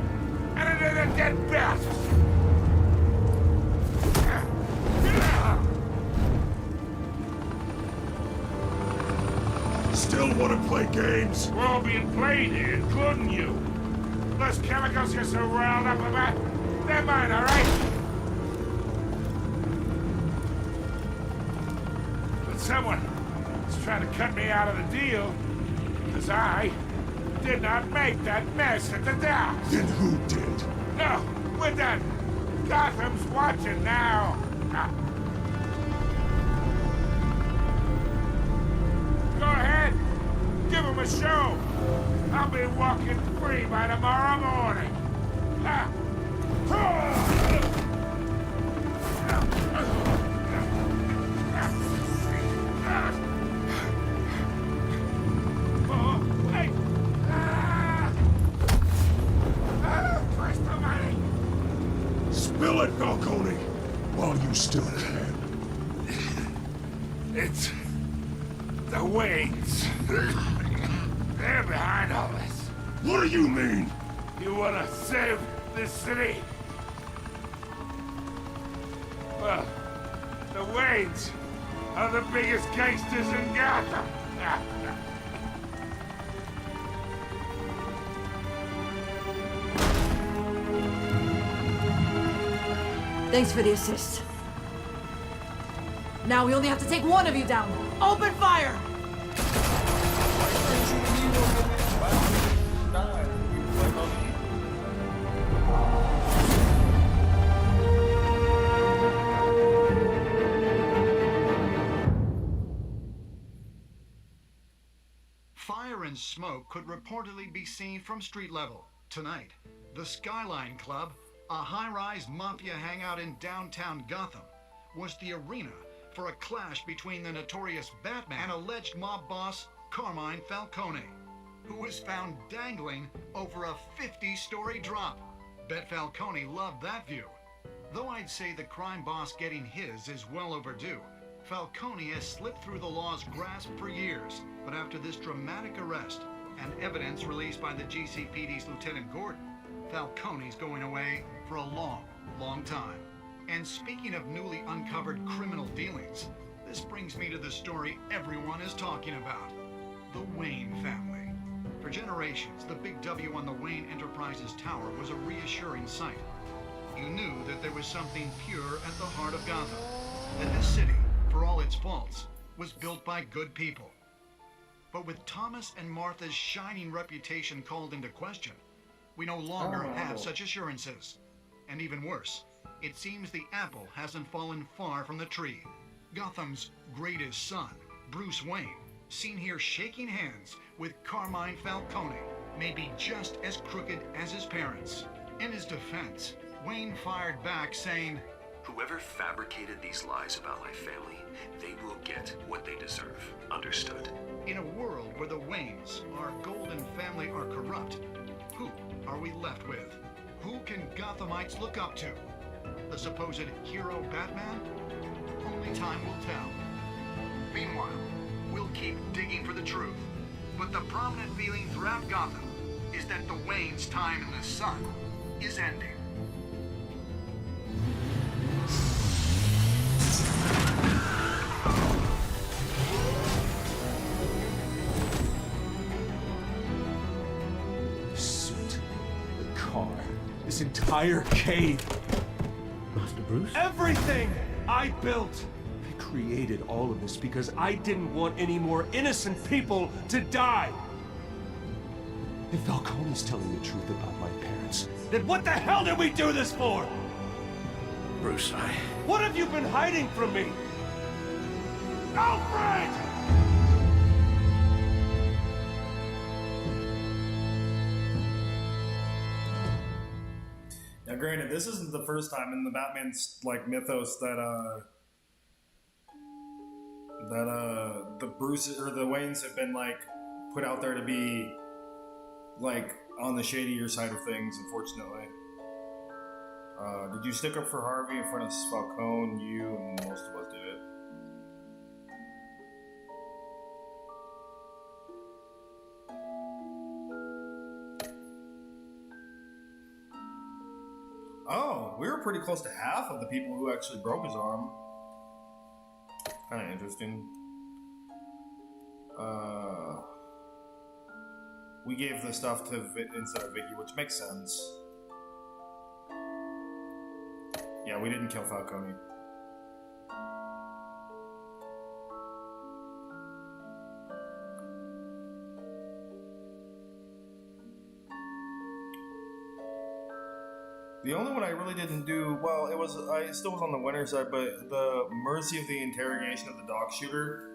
And it is a dead bat. Still want to play games? We're all being played here, including you. Those chemicals you're so riled up about, they're mine, all right? But someone is trying to cut me out of the deal, because I did not make that mess at the docks. Then who did? No, we're done. Gotham's watching now. Go ahead. Give him a show. I'll be walking free by tomorrow morning. Spill it, Falcone, while you still can. It's the Waynes. They're behind all this. What do you mean? You want to save this city? Well, the Waynes are the biggest gangsters in Gotham. Thanks for the assist. Now we only have to take one of you down. Open fire! Fire and smoke could reportedly be seen from street level. Tonight, the Skyline Club, a high-rise mafia hangout in downtown Gotham, was the arena for a clash between the notorious Batman and alleged mob boss Carmine Falcone, who was found dangling over a 50-story drop. Bet Falcone loved that view. Though I'd say the crime boss getting his is well overdue, Falcone has slipped through the law's grasp for years, but after this dramatic arrest and evidence released by the GCPD's Lieutenant Gordon, Falcone's going away for a long, long time. And speaking of newly uncovered criminal dealings, this brings me to the story everyone is talking about. The Wayne family. For generations, the big W on the Wayne Enterprises Tower was a reassuring sight. You knew that there was something pure at the heart of Gotham. That this city, for all its faults, was built by good people. But with Thomas and Martha's shining reputation called into question, we no longer have such assurances. And even worse, it seems the apple hasn't fallen far from the tree. Gotham's greatest son, Bruce Wayne, seen here shaking hands with Carmine Falcone, may be just as crooked as his parents. In his defense, Wayne fired back saying, "Whoever fabricated these lies about my family, they will get what they deserve. Understood?" In a world where the Waynes, our golden family, are corrupt, who are we left with? Who can Gothamites look up to? The supposed hero Batman? Only time will tell. Meanwhile, we'll keep digging for the truth. But the prominent feeling throughout Gotham is that the Waynes' time in the sun is ending. This entire cave. Master Bruce? Everything I built. I created all of this because I didn't want any more innocent people to die. If Falcone's telling the truth about my parents, then what the hell did we do this for? Bruce, What have you been hiding from me? Alfred! Now, granted, this isn't the first time in the Batman's like mythos that the Bruce or the Waynes have been like put out there to be like on the shadier side of things. Unfortunately, did you stick up for Harvey in front of Falcone? You and most of us did it. Oh, we were pretty close to half of the people who actually broke his arm. Kind of interesting. We gave the stuff to instead of Vicky, which makes sense. Yeah, we didn't kill Falcone. The only one I really didn't do, well, I still was on the winner side, but the mercy of the interrogation of the dog shooter,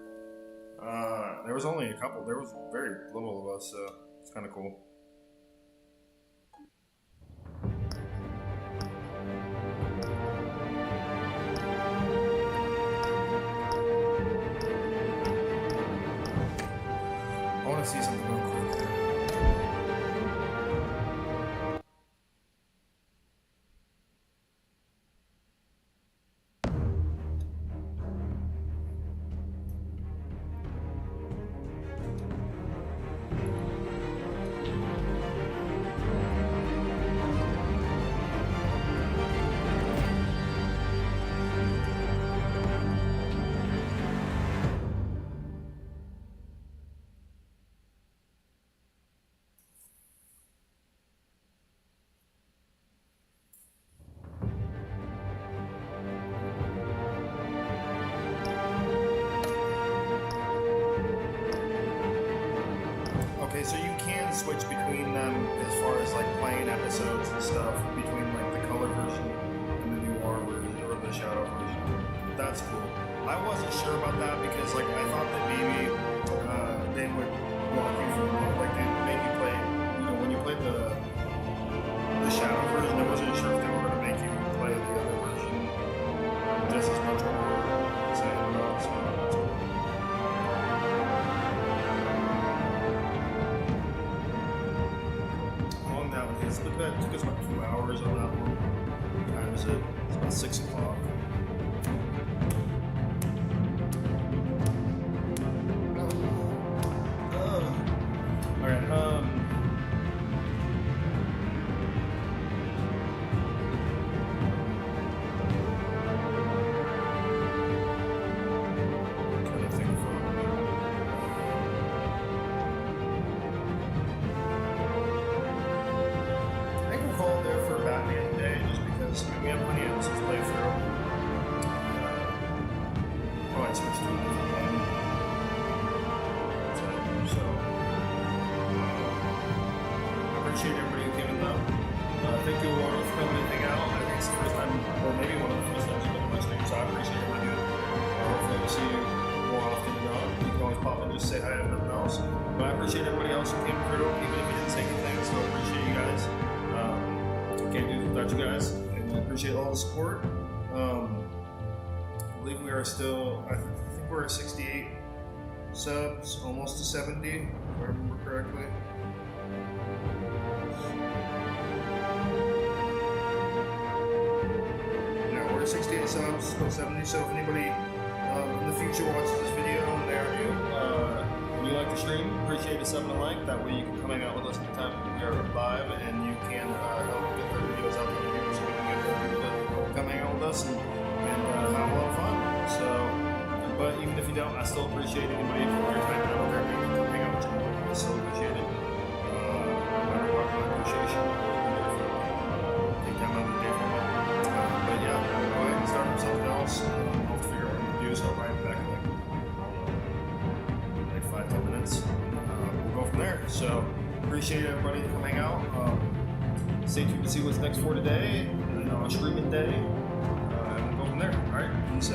there was only a couple. There was very little of us, so it's kind of cool. I want to see something real quick. So you can switch between them as far as like playing episodes and stuff between like the color version and the noir version or the shadow version. That's cool. I wasn't sure about that because like I thought that maybe they would walk you through like they maybe play, you know, when you played the shadow version, I wasn't sure if they were going to make you play the other version just as much or same. It took us about 2 hours on that one. What time is it? It's about 6 o'clock. Alright, just say hi if nothing else. But I appreciate everybody else who came through, even if you didn't say anything. Still appreciate you guys. Can't do this without you guys, and I appreciate all the support. I believe we are still, I think we're at 68 subs, almost to 70, if I remember correctly. Yeah, we're at 68 subs, still 70, so if anybody in the future watches this video and they are new, and you like the stream, appreciate a sub and a like. That way you can come hang out with us anytime we are live, and you can help get the videos out to you so we can get people to come hang out with us and have a lot of fun. So, but even if you don't, I still appreciate anybody from your time out there making come hang out with you. I still appreciate it. No matter what, my appreciation. Take time out of the day for me. But yeah, go ahead and start with something else. I'll have to figure out what I'm going to do, so I'll be back in like 5-10 minutes. We'll go from there. So, appreciate everybody to come hang out. Stay tuned to see what's next for today, and on streaming day.